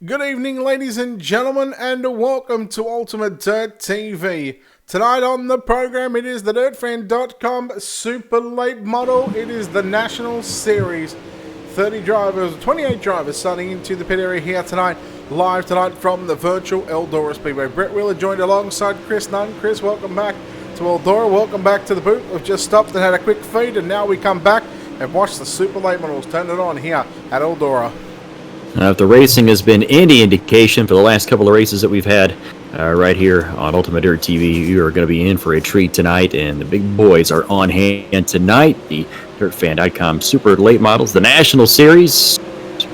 Good evening, ladies and gentlemen, and welcome to Ultimate Dirt TV. Tonight on the program, it is the DirtFan.com Super Late Model. It is the National Series. 28 drivers starting into the pit area here tonight. Live tonight from the virtual Eldora Speedway. Brett Wheeler joined alongside Chris Nunn. Chris, welcome back to Eldora. Welcome back to the booth. We've just stopped and had a quick feed, and now we come back and watch the Super Late Models. Turn it on here at Eldora. If the racing has been any indication for the last couple of races that we've had right here on Ultimate Dirt TV, you are going to be in for a treat tonight, and the big boys are on hand tonight. The DirtFan.com Super Late Models, the National Series.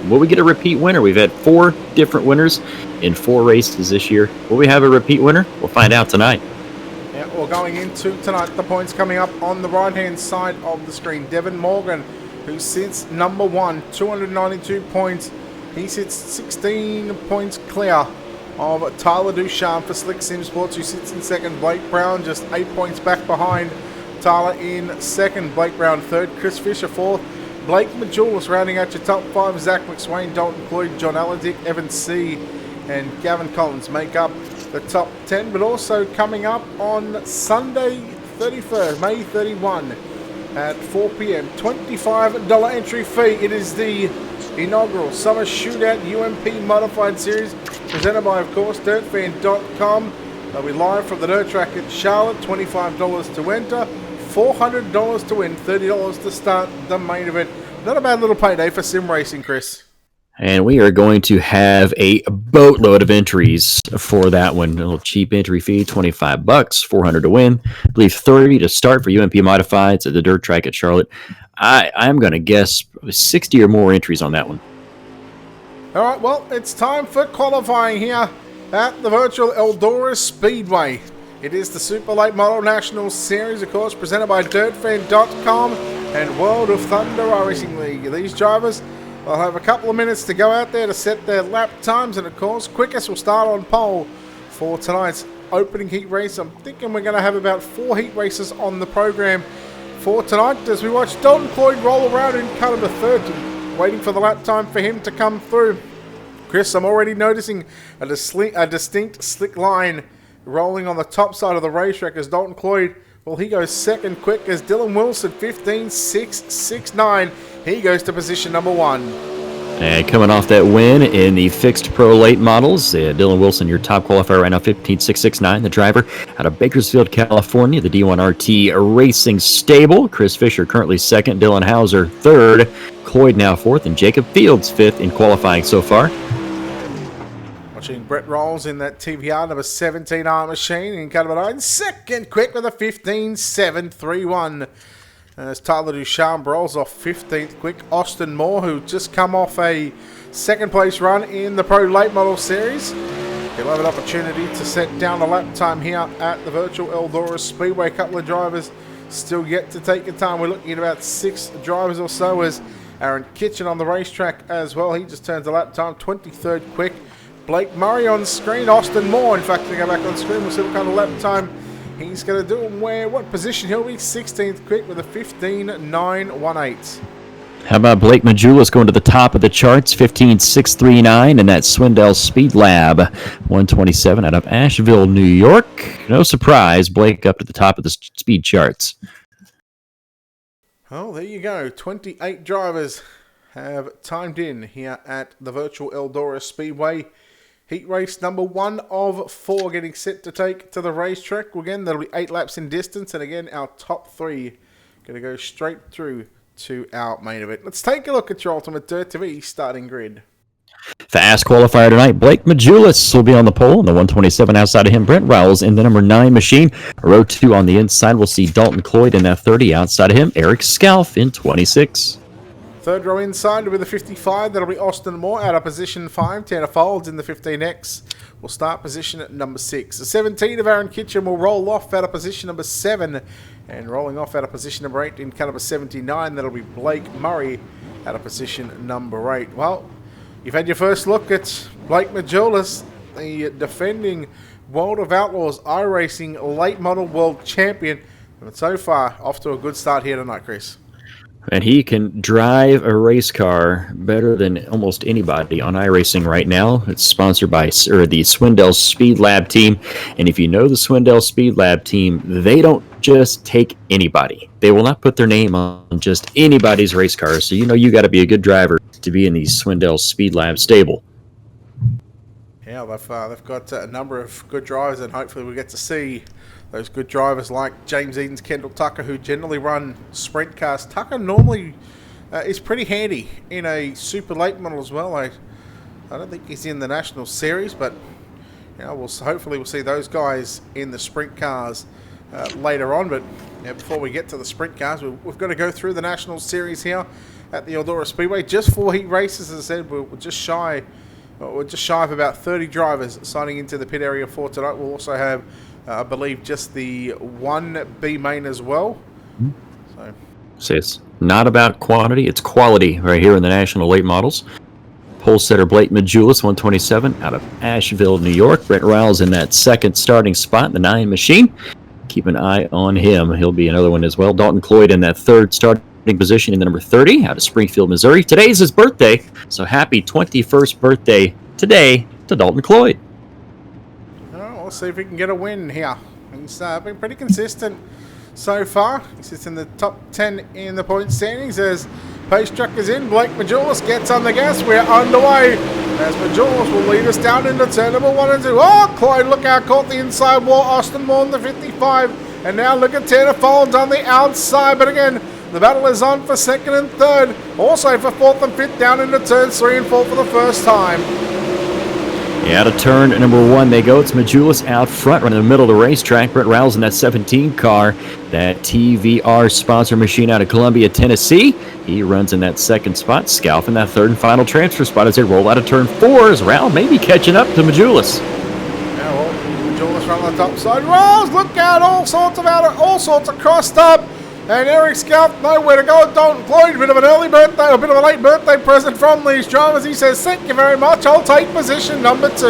Will we get a repeat winner? We've had 4 different winners in 4 races this year. Will we have a repeat winner? We'll find out tonight. Yeah, well, going into tonight, the points coming up on the right-hand side of the screen. Devin Morgan, who sits number 1, 292 points. He sits 16 points clear of Tyler Duchamp for Slick Sim Sports, who sits in second. Blake Brown just 8 points back behind Tyler in second. Blake Brown third. Chris Fisher fourth. Blake Majulis rounding out your top 5. Zach McSwain, Dalton Cloyd, John Aladick, Evan C. and Gavin Collins make up the top 10. But also coming up on Sunday 31st, May 31 at 4 p.m. $25 entry fee. It is the inaugural Summer Shootout UMP Modified Series, presented by, of course, DirtFan.com. They'll be live from the dirt track at Charlotte. $25 to enter, $400 to win, $30 to start the main event. Not a bad little payday for sim racing, Chris. And we are going to have a boatload of entries for that one. A little cheap entry fee, $25, $400 to win. I believe $30 to start for UMP Modifieds at the dirt track at Charlotte. I'm going to guess 60 or more entries on that one. All right, well, it's time for qualifying here at the virtual Eldora Speedway. It is the Super Late Model National Series, of course, presented by DirtFan.com and World of Thunder Racing League. These drivers will have a couple of minutes to go out there to set their lap times, and of course, quickest will start on pole for tonight's opening heat race. I'm thinking we're going to have about 4 heat races on the program for tonight as we watch Dalton Cloyd roll around in car number 30, waiting for the lap time for him to come through. Chris, I'm already noticing a distinct slick line rolling on the top side of the racetrack as Dalton Cloyd, well, he goes second quick as Dylan Wilson, 15.669. He goes to position number 1. And coming off that win in the fixed pro late models, Dylan Wilson, your top qualifier right now, 15.669. The driver out of Bakersfield, California, the D1RT Racing Stable. Chris Fisher currently second, Dylan Hauser third, Cloyd now fourth, and Jacob Fields fifth in qualifying so far. Watching Brett Rolls in that TVR number 17 R machine in car number 9, second quick with a 15.731. As Tyler Duchamp rolls off 15th quick. Austin Moore, who just come off a second place run in the Pro Late Model Series. He'll have an opportunity to set down a lap time here at the virtual Eldora Speedway. A couple of drivers still yet to take a time. We're looking at about 6 drivers or so as Aaron Kitchen on the racetrack as well. He just turns a lap time, 23rd quick. Blake Murray on screen. Austin Moore, in fact, to go back on screen. We'll see what kind of lap time he's going to do and what position he'll be. 16th quick with a 15.918. How about Blake Majulis going to the top of the charts, 15.639, and that's Swindell Speed Lab, 127 out of Asheville, New York. No surprise, Blake up to the top of the speed charts. Oh, there you go. 28 drivers have timed in here at the virtual Eldora Speedway. Heat race number 1 of 4 getting set to take to the racetrack. Again, that'll be 8 laps in distance. And again, our top 3 going to go straight through to our main event. Let's take a look at your Ultimate Dirt TV starting grid. Fast qualifier tonight, Blake Majulis will be on the pole. On the 127 outside of him, Brent Rowles in the number 9 machine. Row 2 on the inside, we'll see Dalton Cloyd in that 30. Outside of him, Eric Scalf in 26. Third row inside with the 55, that'll be Austin Moore out of position 5. Tanner Folds in the 15X will start position at number 6. The 17 of Aaron Kitchen will roll off out of position number 7. And rolling off out of position number 8 in car number 79, that'll be Blake Murray out of position number 8. Well, you've had your first look at Blake Majulis, the defending World of Outlaws iRacing Late Model World Champion. And so far, off to a good start here tonight, Chris. And he can drive a race car better than almost anybody on iRacing right now. It's sponsored by the Swindell Speed Lab team. And if you know the Swindell Speed Lab team, they don't just take anybody. They will not put their name on just anybody's race car. So you got to be a good driver to be in the Swindell Speed Lab stable. Yeah, they've got a number of good drivers, and hopefully we get to see those good drivers like James Eden's Kendall Tucker, who generally run sprint cars. Tucker normally is pretty handy in a super late model as well. I don't think he's in the national series, but hopefully we'll see those guys in the sprint cars later on. But before we get to the sprint cars, we've got to go through the national series here at the Eldora Speedway. Just 4 heat races, as I said, we're just shy of about 30 drivers signing into the pit area for tonight. We'll also have, I believe, just the 1B main as well. So it's not about quantity, it's quality right here in the National Late Models. Pole setter Blake Majulis, 127, out of Asheville, New York. Brent Riles in that second starting spot, the 9 machine. Keep an eye on him. He'll be another one as well. Dalton Cloyd in that third starting position in the number 30 out of Springfield, Missouri. Today's his birthday, so happy 21st birthday today to Dalton Cloyd. We'll see if we can get a win here. He's been pretty consistent so far. He sits in the top 10 in the point standings as pace truck is in. Blake Majulis gets on the gas. We're underway as Majulis will lead us down into turn number 1 and 2. Oh, Cloyd, look out, caught the inside wall. Austin Moore in the 55. And now look at Tanner Folds on the outside. But again, the battle is on for second and third. Also for fourth and fifth down into turns 3 and 4 for the first time. Yeah, to turn number 1 they go. It's Majulis out front, right in the middle of the racetrack. Brent Riles in that 17 car, that TVR sponsor machine out of Columbia, Tennessee. He runs in that second spot. Scalf in that third and final transfer spot as they roll out of turn 4. As Riles maybe catching up to Majulis. Yeah, well, Majulis right on the top side. Riles, look out, all sorts of crossed up. And Eric Scalf, nowhere to go. Dalton Cloyd, a bit of an early birthday, a bit of a late birthday present from these drivers. He says, thank you very much. I'll take position number 2.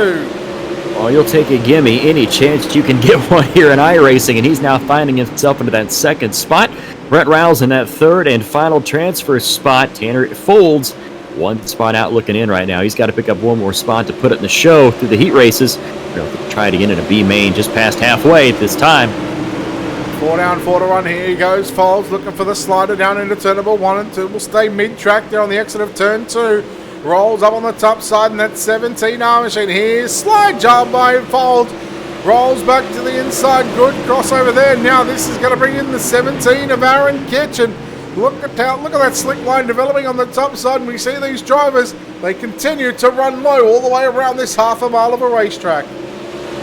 Well, you'll take a gimme any chance you can get one here in iRacing, and he's now finding himself into that second spot. Brent Riles in that third and final transfer spot. Tanner Folds, 1 spot out looking in right now. He's got to pick up 1 more spot to put it in the show through the heat races. We'll try it again in a B main just past halfway at this time. 4 down, 4 to run. Here he goes. Folds looking for the slider down into turn number 1 and 2. Will stay mid-track there on the exit of turn 2. Rolls up on the top side in that 17R machine. Here's slide job by Folds. Rolls back to the inside. Good crossover there. Now this is going to bring in the 17 of Aaron Kitchen. Look at that slick line developing on the top side. And we see these drivers, they continue to run low all the way around this half a mile of a racetrack.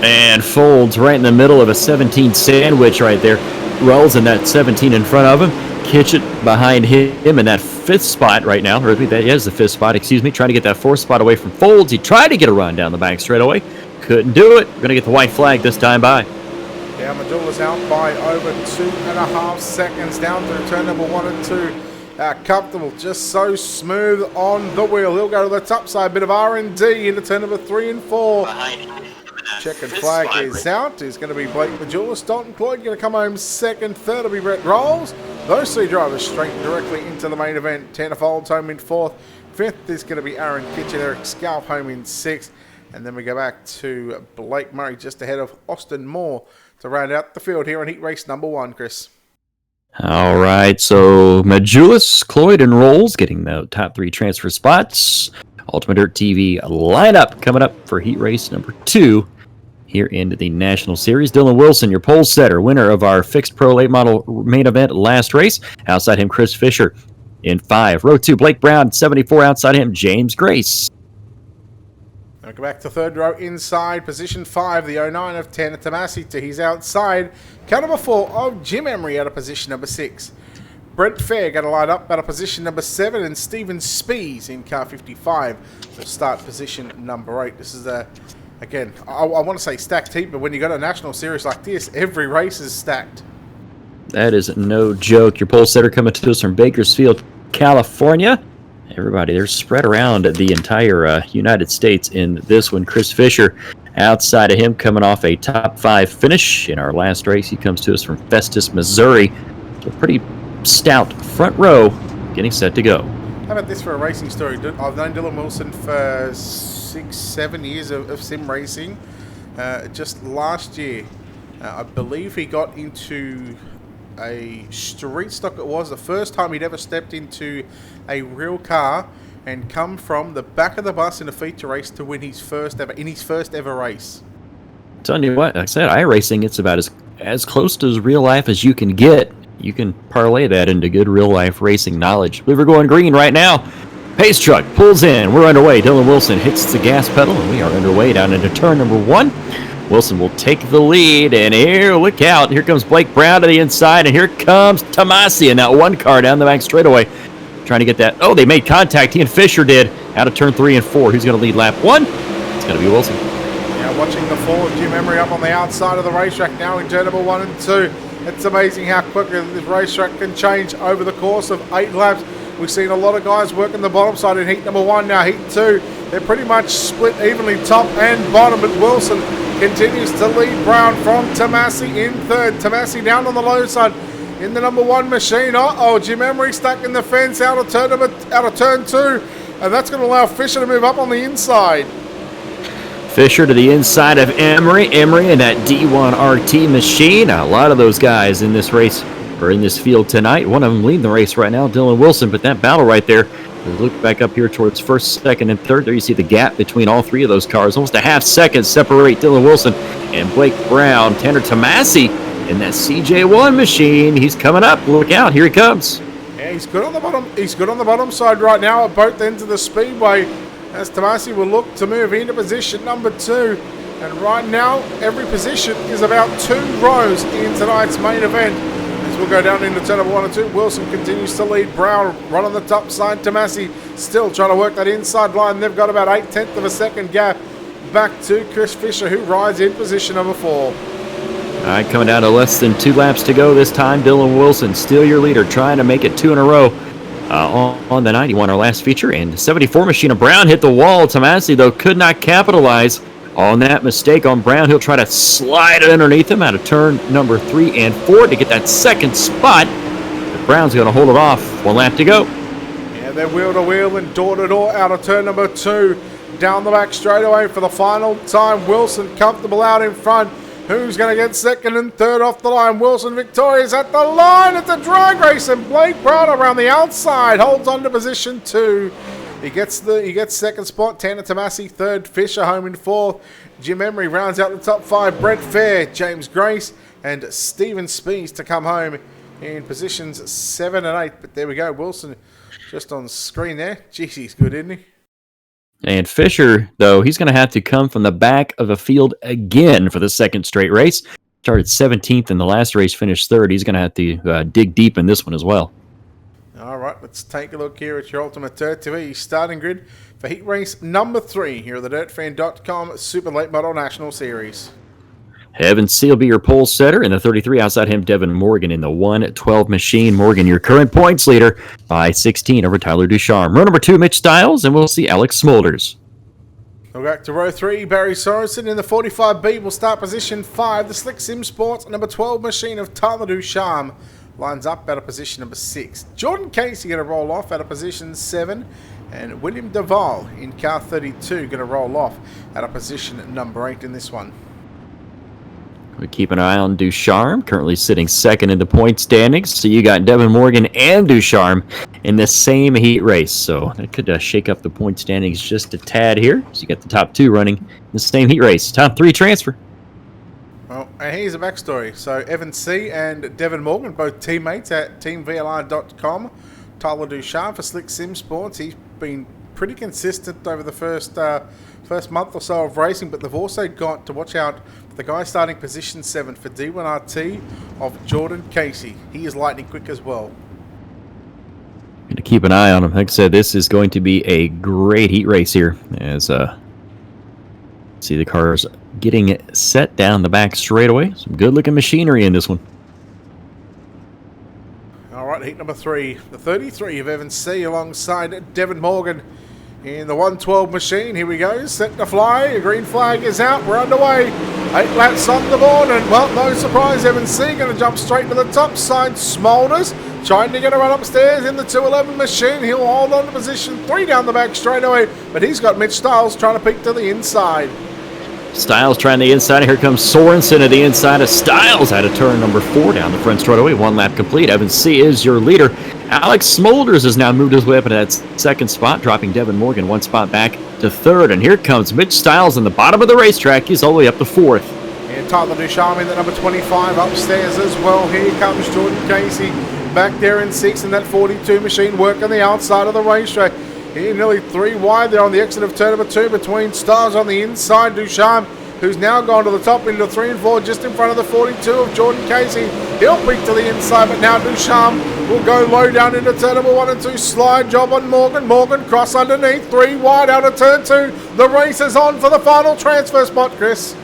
And Folds right in the middle of a 17 sandwich right there. Rolls in that 17 in front of him. Kitchen behind him in that 5th spot right now. Or that is the 5th spot, excuse me. Trying to get that 4th spot away from Folds. He tried to get a run down the back straightaway. Couldn't do it. We're going to get the white flag this time by. Yeah, Majulis out by over 2.5 seconds down through turn number 1 and 2. Comfortable, just so smooth on the wheel. He'll go to the top side. Bit of R&D into turn number 3 and 4. Checkered flag is out. It's going to be Blake Majulis. Dalton Cloyd going to come home second. Third will be Brett Rolls. Those 3 drivers straight directly into the main event. Tanner Folds home in 4th. 5th is going to be Aaron Kitchen. Eric Scalf home in 6th. And then we go back to Blake Murray just ahead of Austin Moore to round out the field here in heat race number 1, Chris. All right, so Majulis, Cloyd, and Rolls getting the top 3 transfer spots. Ultimate Dirt TV lineup coming up for heat race number 2 here into the National Series. Dylan Wilson, your pole setter, winner of our fixed pro late model main event last race. Outside him, Chris Fisher in 5. Row 2, Blake Brown, 74. Outside him, James Grace. Now go back to third row inside, position 5, the 09 of Tanner Tomasi to his outside. Car number 4 of Jim Emery out of position number 6. Brent Fair going to line up out of position number 7, and Stephen Spees in car 55 will start position number 8. This is again, I want to say stacked heat, but when you got a national series like this, every race is stacked. That is no joke. Your pole setter coming to us from Bakersfield, California. Everybody, they're spread around the entire United States in this one. Chris Fisher, outside of him, coming off a top 5 finish in our last race. He comes to us from Festus, Missouri. A pretty stout front row getting set to go. How about this for a racing story? I've known Dylan Wilson for 6-7 years of sim racing. Just last year, I believe he got into a street stock. It was the first time he'd ever stepped into a real car and come from the back of the bus in a feature race to win his first ever race. Telling you what, like I said, iRacing, it's about as close to real life as you can get. You can parlay that into good real life racing knowledge. We were going green right now. Pace truck pulls in. We're underway. Dylan Wilson hits the gas pedal, and we are underway down into turn number 1. Wilson will take the lead, and here, look out. Here comes Blake Brown to the inside, and here comes Tomasi in that one car down the back straightaway. Trying to get that. Oh, they made contact. He and Fisher did. Out of turn 3 and 4. Who's going to lead lap 1? It's going to be Wilson. Yeah, watching the fall of Jim Emery up on the outside of the racetrack now in turn number 1 and 2. It's amazing how quickly this racetrack can change over the course of 8 laps. We've seen a lot of guys working the bottom side in heat number 1, now heat 2. They're pretty much split evenly top and bottom, but Wilson continues to lead Brown from Tomasi in third. Tomasi down on the low side in the number 1 machine. Uh-oh, Jim Emery stuck in the fence out of turn 2, and that's going to allow Fisher to move up on the inside. Fisher to the inside of Emery. Emery in that D1 RT machine. A lot of those guys in this race, or in this field tonight. One of them leading the race right now, Dylan Wilson. But that battle right there, look back up here towards first, second, and third. There you see the gap between all 3 of those cars. Almost a half second separate Dylan Wilson and Blake Brown. Tanner Tomasi in that CJ1 machine. He's coming up. Look out. Here he comes. Yeah, he's good on the bottom. He's good on the bottom side right now at both ends of the speedway, as Tomasi will look to move into position number 2. And right now, every position is about 2 rows in tonight's main event. As we'll go down into turn number 1 and 2, Wilson continues to lead Brown. Run on the top side, Tomasi still trying to work that inside line. They've got about 0.8 of a second gap back to Chris Fisher, who rides in position number 4. All right, coming down to less than 2 laps to go this time. Dylan Wilson, still your leader, trying to make it 2 in a row. On the 91, our last feature, and 74 machine of Brown hit the wall. Tomasi, though, could not capitalize on that mistake on Brown. He'll try to slide it underneath him out of turn number 3 and 4 to get that second spot. But Brown's going to hold it off. 1 lap to go. Yeah, they're wheel to wheel and door to door out of turn number 2. Down the back straightaway for the final time. Wilson comfortable out in front. Who's going to get second and third off the line? Wilson victorious at the line. It's a drag race, and Blake Brown around the outside holds on to position 2. He gets second spot. Tanner Tomasi third. Fisher home in 4th. Jim Emery rounds out the top 5. Brett Fair, James Grace, and Stephen Spees to come home in positions 7 and 8. But there we go. Wilson just on screen there. Jeez, he's good, isn't he? And Fisher, though, he's going to have to come from the back of the field again for the second straight race. Started 17th in the last race, finished 3rd. He's going to have to dig deep in this one as well. All right, let's take a look here at your Ultimate Dirt TV starting grid for heat race number 3 here at the DirtFan.com Super Late Model National Series. Evan C. will be your pole setter. In the 33, outside him, Devin Morgan in the 112 machine. Morgan, your current points leader by 16 over Tyler Ducharme. Row number 2, Mitch Stiles, and we'll see Alex Smulders. We'll go back to row 3, Barry Sorensen in the 45B will start position 5. The Slick Sim Sports number 12 machine of Tyler Ducharme lines up out of position number 6. Jordan Casey going to roll off out of position 7. And William Duval in car 32 going to roll off out of position number 8 in this one. We keep an eye on Ducharme, currently sitting second in the point standings. So you got Devin Morgan and Ducharme in the same heat race. So that could shake up the point standings just a tad here. So you got the top 2 running in the same heat race. Top 3 transfer. Well, and here's a backstory. So Evan C. and Devin Morgan, both teammates at TeamVLR.com. Tyler Ducharme for Slick Sim Sports. He's been pretty consistent over the first month or so of racing, but they've also got to watch out for the guy starting position 7 for D1RT of Jordan Casey. He is lightning quick as well. Going to keep an eye on him. Like I said, this is going to be a great heat race here. As see the cars getting set down the back straightaway. Some good-looking machinery in this one. All right, heat number 3, the 33 of Evan C. alongside Devin Morgan in the 112 machine. Here we go, set to fly. A green flag is out. We're underway. 8 laps on the board, and well, no surprise, Evan C. going to jump straight to the top side. Smulders trying to get a run upstairs in the 211 machine. He'll hold on to position 3 down the back straight away, but he's got Mitch Styles trying to peek to the inside. Styles trying the inside. Here comes Sorensen to the inside of Styles out of turn number 4 down the front straightaway. 1 lap complete. Evan C. is your leader. Alex Smolders has now moved his way up into that second spot, dropping Devin Morgan 1 spot back to 3rd. And here comes Mitch Styles in the bottom of the racetrack. He's all the way up to 4th. And Tyler Ducharme in the number 25 upstairs as well. Here comes Jordan Casey back there in 6th in that 42 machine, working the outside of the racetrack. Here nearly 3 wide there on the exit of turn number 2 between Stars on the inside. Ducharme, who's now gone to the top into 3 and 4 just in front of the 42 of Jordan Casey. He'll peek to the inside, but now Ducharme will go low down into turn number 1 and 2. Slide job on Morgan. Morgan cross underneath, 3 wide out of turn 2. The race is on for the final transfer spot, Chris.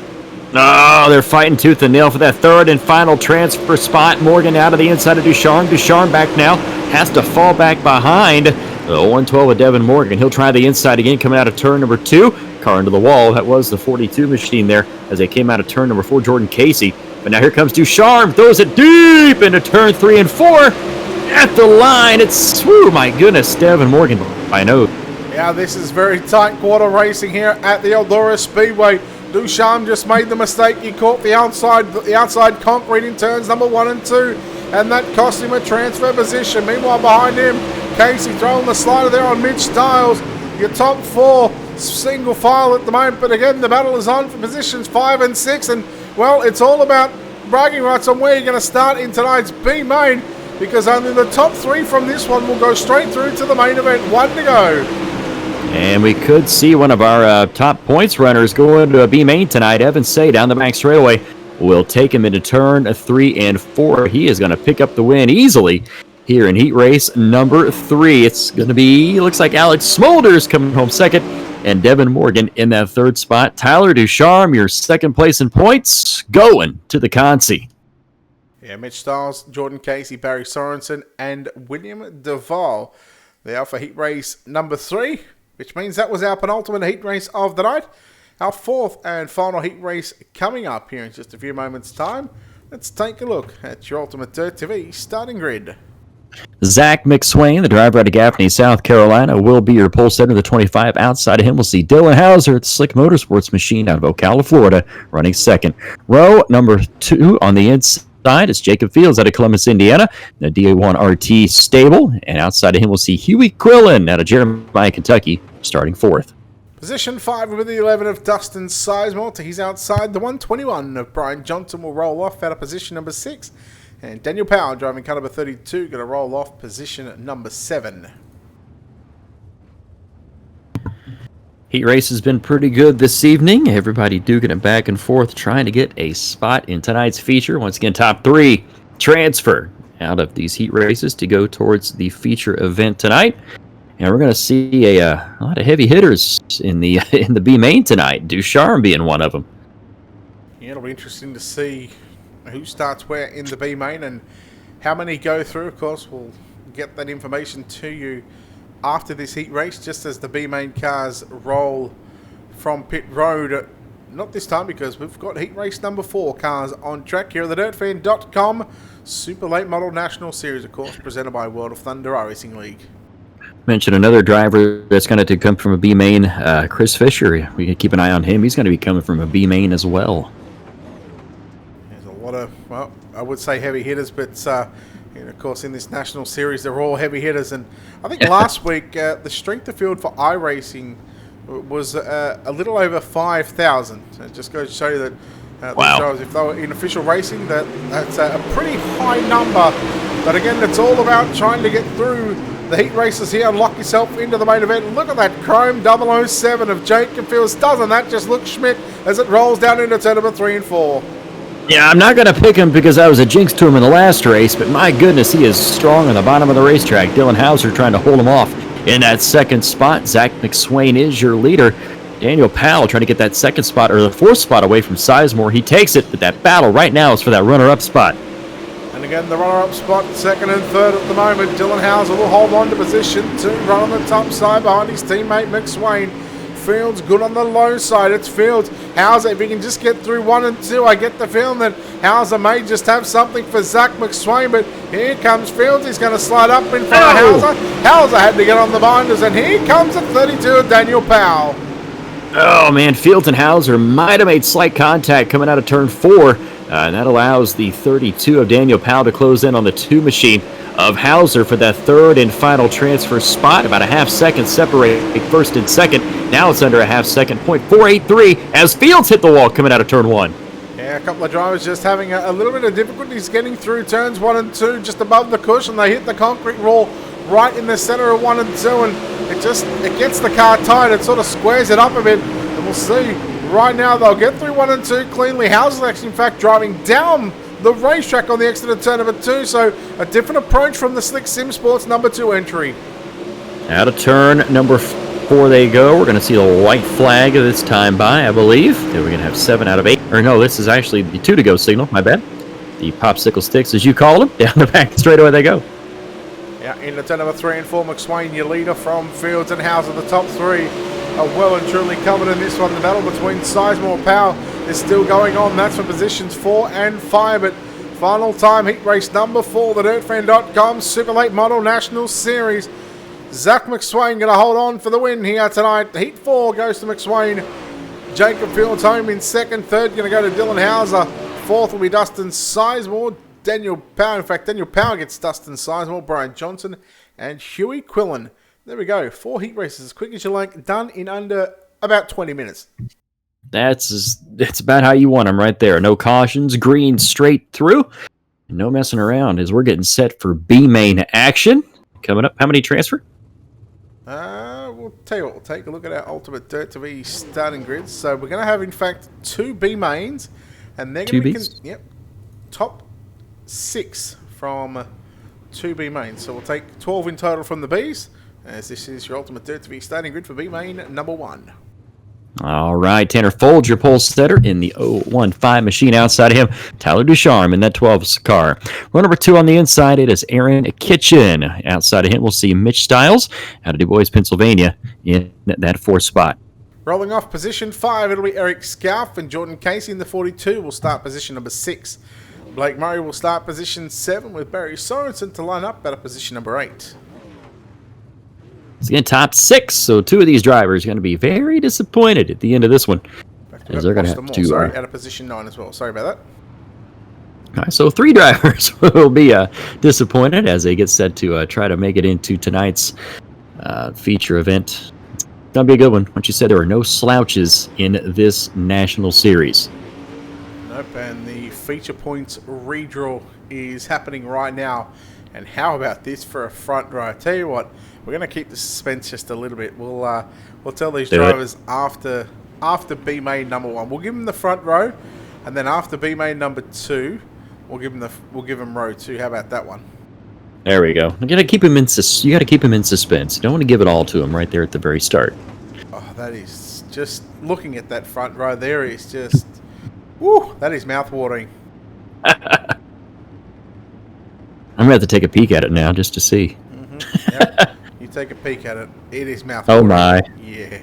Oh, they're fighting tooth and nail for that 3rd and final transfer spot. Morgan out of the inside of Ducharme. Ducharme back now. Has to fall back behind the 112 of Devin Morgan. He'll try the inside again, coming out of turn number 2. Car into the wall. That was the 42 machine there as they came out of turn number 4, Jordan Casey. But now here comes Ducharme. Throws it deep into turn 3 and 4. At the line. It's, whoo, my goodness, Devin Morgan. I know. Yeah, this is very tight quarter racing here at the Eldora Speedway. Ducharme just made the mistake. He caught the outside concrete in turns number 1 and 2, and that cost him a transfer position. Meanwhile, behind him, Casey throwing the slider there on Mitch Styles. Your top 4 single file at the moment, but again, the battle is on for positions 5 and 6, and well, it's all about bragging rights on where you're going to start in tonight's B main, because only the top 3 from this one will go straight through to the main event. 1 to go. And we could see one of our top points runners go into a B main tonight. Evan Say down the back straightaway will take him into turn 3 and 4. He is going to pick up the win easily here in heat race number 3. It's going to be, looks like Alex Smolders coming home 2nd, and Devin Morgan in that 3rd spot. Tyler Ducharme, your 2nd place in points, going to the Consi. Yeah, Mitch Styles, Jordan Casey, Barry Sorensen, and William Duvall. They are for heat race number 3. Which means that was our penultimate heat race of the night. Our 4th and final heat race coming up here in just a few moments' time. Let's take a look at your Ultimate Dirt TV starting grid. Zach McSwain, the driver out of Gaffney, South Carolina, will be your pole setter. The 25 outside of him, we'll see Dylan Hauser at the Slick Motorsports machine out of Ocala, Florida, running 2nd. Row number 2 on the inside is Jacob Fields out of Columbus, Indiana, the DA1 RT stable. And outside of him, we'll see Huey Quillen out of Jeremiah, Kentucky, starting 4th. Position 5 with the 11 of Dustin Sizemore. He's outside. The 121 of Brian Johnson will roll off out of position number 6. And Daniel Powell, driving car number 32, going to roll off position number 7. Heat race has been pretty good this evening. Everybody duking it back and forth, trying to get a spot in tonight's feature. Once again, top 3 transfer out of these heat races to go towards the feature event tonight. And we're going to see a lot of heavy hitters in the B main tonight. Ducharme being one of them. Yeah, it'll be interesting to see who starts where in the B main and how many go through. Of course, we'll get that information to you after this heat race, just as the B main cars roll from pit road. Not this time, because we've got heat race number 4 cars on track here at the dirtfan.com Super Late Model National Series, of course, presented by World of Thunder Racing League. Mention another driver that's going to come from a B main, Chris Fisher. We can keep an eye on him. He's going to be coming from a B main as well. There's a lot of, well, I would say heavy hitters, but and of course in this national series they're all heavy hitters. And I think last week the strength of field for iRacing was a little over 5,000. It just goes to show you that wow. Shows if they were in official racing, that's a pretty high number. But again, it's all about trying to get through the heat races here and lock yourself into the main event. Look at that chrome 007 of Jacob Fields. Doesn't that just look Schmidt as it rolls down into turn number 3 and 4? Yeah, I'm not going to pick him because I was a jinx to him in the last race, but my goodness, he is strong on the bottom of the racetrack. Dylan Hauser trying to hold him off in that 2nd spot. Zach McSwain is your leader. Daniel Powell trying to get that 2nd spot, or the 4th spot away from Sizemore. He takes it, but that battle right now is for that runner-up spot. And again, the runner-up spot, 2nd and 3rd at the moment. Dylan Hauser will hold on to position 2, run on the top side behind his teammate McSwain. Fields good on the low side. It's Fields. Hauser, if he can just get through 1 and 2, I get the feeling that Hauser may just have something for Zach McSwain, but here comes Fields. He's going to slide up in front of Hauser. Hauser had to get on the binders, and here comes at 32 Daniel Powell. Oh, man, Fields and Hauser might have made slight contact coming out of turn 4. And that allows the 32 of Daniel Powell to close in on the 2 machine of Hauser for that third and final transfer spot. About a half second separating first and second. Now it's under a half second. 0.483 as Fields hit the wall coming out of turn 1. Yeah, a couple of drivers just having a little bit of difficulties getting through turns 1 and 2, just above the cushion. They hit the concrete wall right in the center of 1 and 2, and it gets the car tight. It sort of squares it up a bit, and we'll see. Right now, they'll get through 1 and 2 cleanly. Hauser's actually, in fact, driving down the racetrack on the exit of turn number 2, so a different approach from the Slick Sim Sports number 2 entry. Out of turn number 4 they go. We're going to see the white flag this time by, I believe. Then we're going to have 7 out of 8. Or no, this is actually the 2 to go signal, my bad. The popsicle sticks, as you call them, down the back straightaway they go. Yeah, into turn number 3 and 4, McSwain, your leader from Fields and Hauser. The top 3 are well and truly covered in this one. The battle between Sizemore and Powell is still going on. That's for positions 4 and 5. But final time, heat race number 4, the DirtFan.com Super Late Model National Series. Zach McSwain going to hold on for the win here tonight. Heat 4 goes to McSwain. Jacob Fields home in second. Third going to go to Dylan Hauser. Fourth will be Dustin Sizemore. Daniel Powell. In fact, Daniel Powell gets Dustin Sizemore, Brian Johnson, and Huey Quillen. There we go. 4 heat races, as quick as you like, done in under about 20 minutes. That's about how you want them right there. No cautions, green straight through. No messing around as we're getting set for B main action. Coming up, how many transfer? We'll tell you what, we'll take a look at our Ultimate Dirt TV starting grids. So we're going to have, in fact, 2 B mains, and they're going to be top 6 from 2 B mains. So we'll take 12 in total from the Bs, as this is your Ultimate Dirt TV starting grid for B main number 1. All right, Tanner Folds, your pole setter in the 015 machine. Outside of him, Tyler Ducharme in that 12 car. Row number 2 on the inside, it is Aaron Kitchen. Outside of him, we'll see Mitch Stiles out of Du Bois, Pennsylvania in that 4th spot. Rolling off position 5, it'll be Eric Scalf, and Jordan Casey in the 42 will start position number 6. Blake Murray will start position 7 with Barry Sorensen to line up at position number 8. It's again top 6, so 2 of these drivers are going to be very disappointed at the end of this one. As they're going to have to... Sorry, out of position 9 as well. Sorry about that. All right, so 3 drivers will be disappointed as they get set to try to make it into tonight's feature event. It's going to be a good one. Once you said there were no slouches in this national series. Nope, and the feature points redraw is happening right now. And how about this for a front row? I tell you what, we're going to keep the suspense just a little bit. We'll tell these drivers after B main number 1. We'll give them the front row, and then after B main number 2, we'll give them row 2. How about that one? There we go. You got to keep him in suspense. You don't want to give it all to him right there at the very start. Oh, that is just looking at that front row there is just, woo, that is mouth-watering. I'm going to have to take a peek at it now just to see. Mm-hmm. Yep. You take a peek at it. It is mouth-watering. Oh, my. Yeah.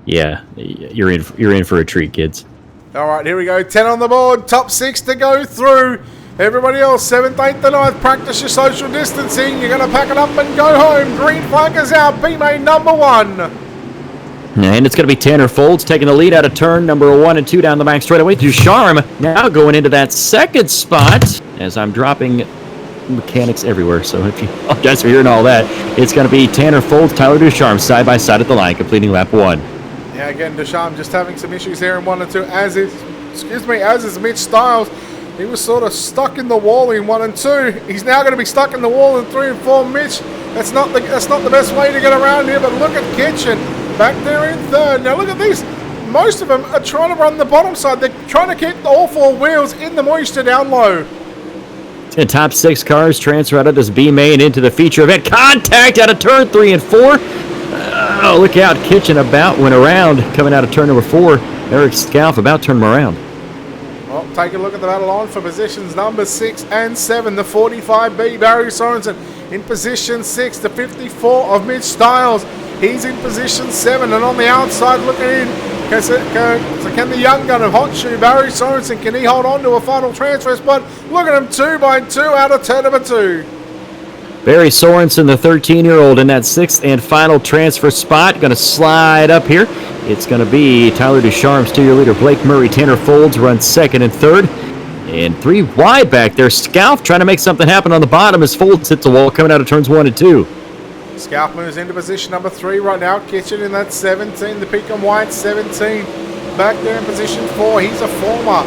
Yeah, you're in for a treat, kids. All right, here we go. 10 on the board. Top 6 to go through. Everybody else, 7th, 8th, and 9th. Practice your social distancing. You're going to pack it up and go home. Green flag is out. B main number 1. And it's going to be Tanner Folds taking the lead out of turn number 1 and 2 down the back straightaway. Ducharme now going into that 2nd spot as I'm dropping mechanics everywhere, so if you apologize for hearing all that, it's going to be Tanner Folds, Tyler Ducharme side by side at the line, completing lap 1. Yeah, again, Ducharme just having some issues here in 1 and 2, as is Mitch Stiles. He was sort of stuck in the wall in 1 and 2. He's now going to be stuck in the wall in 3 and 4. Mitch, that's not the best way to get around here, but look at Kitchen back there in 3rd. Now look at this. Most of them are trying to run the bottom side. They're trying to keep all 4 wheels in the moisture down low. The top 6 cars transfer out of this B main into the feature event. Contact out of turn 3 and 4. Oh, look out. Kitchen about went around coming out of turn number 4. Eric Scalf about turned him around. Well, take a look at the battle on for positions number 6 and 7. The 45B, Barry Sorensen in position 6. The 54 of Mitch Stiles He's in position 7, and on the outside looking in. So can the young gun of Hot Shoe, Barry Sorensen, can he hold on to a final transfer spot? Look at him, 2 by 2 out of turn number 2. Barry Sorensen, the 13-year-old, in that 6th and final transfer spot. Going to slide up here. It's going to be Tyler Ducharme's 2-year leader, Blake Murray. Tanner Folds runs 2nd and 3rd. And 3 wide back there. Scalf trying to make something happen on the bottom as Folds hits the wall coming out of turns 1 and 2. Scalf moves into position number 3 right now. Kitchen in that 17. The Pecan White 17. Back there in position 4. He's a former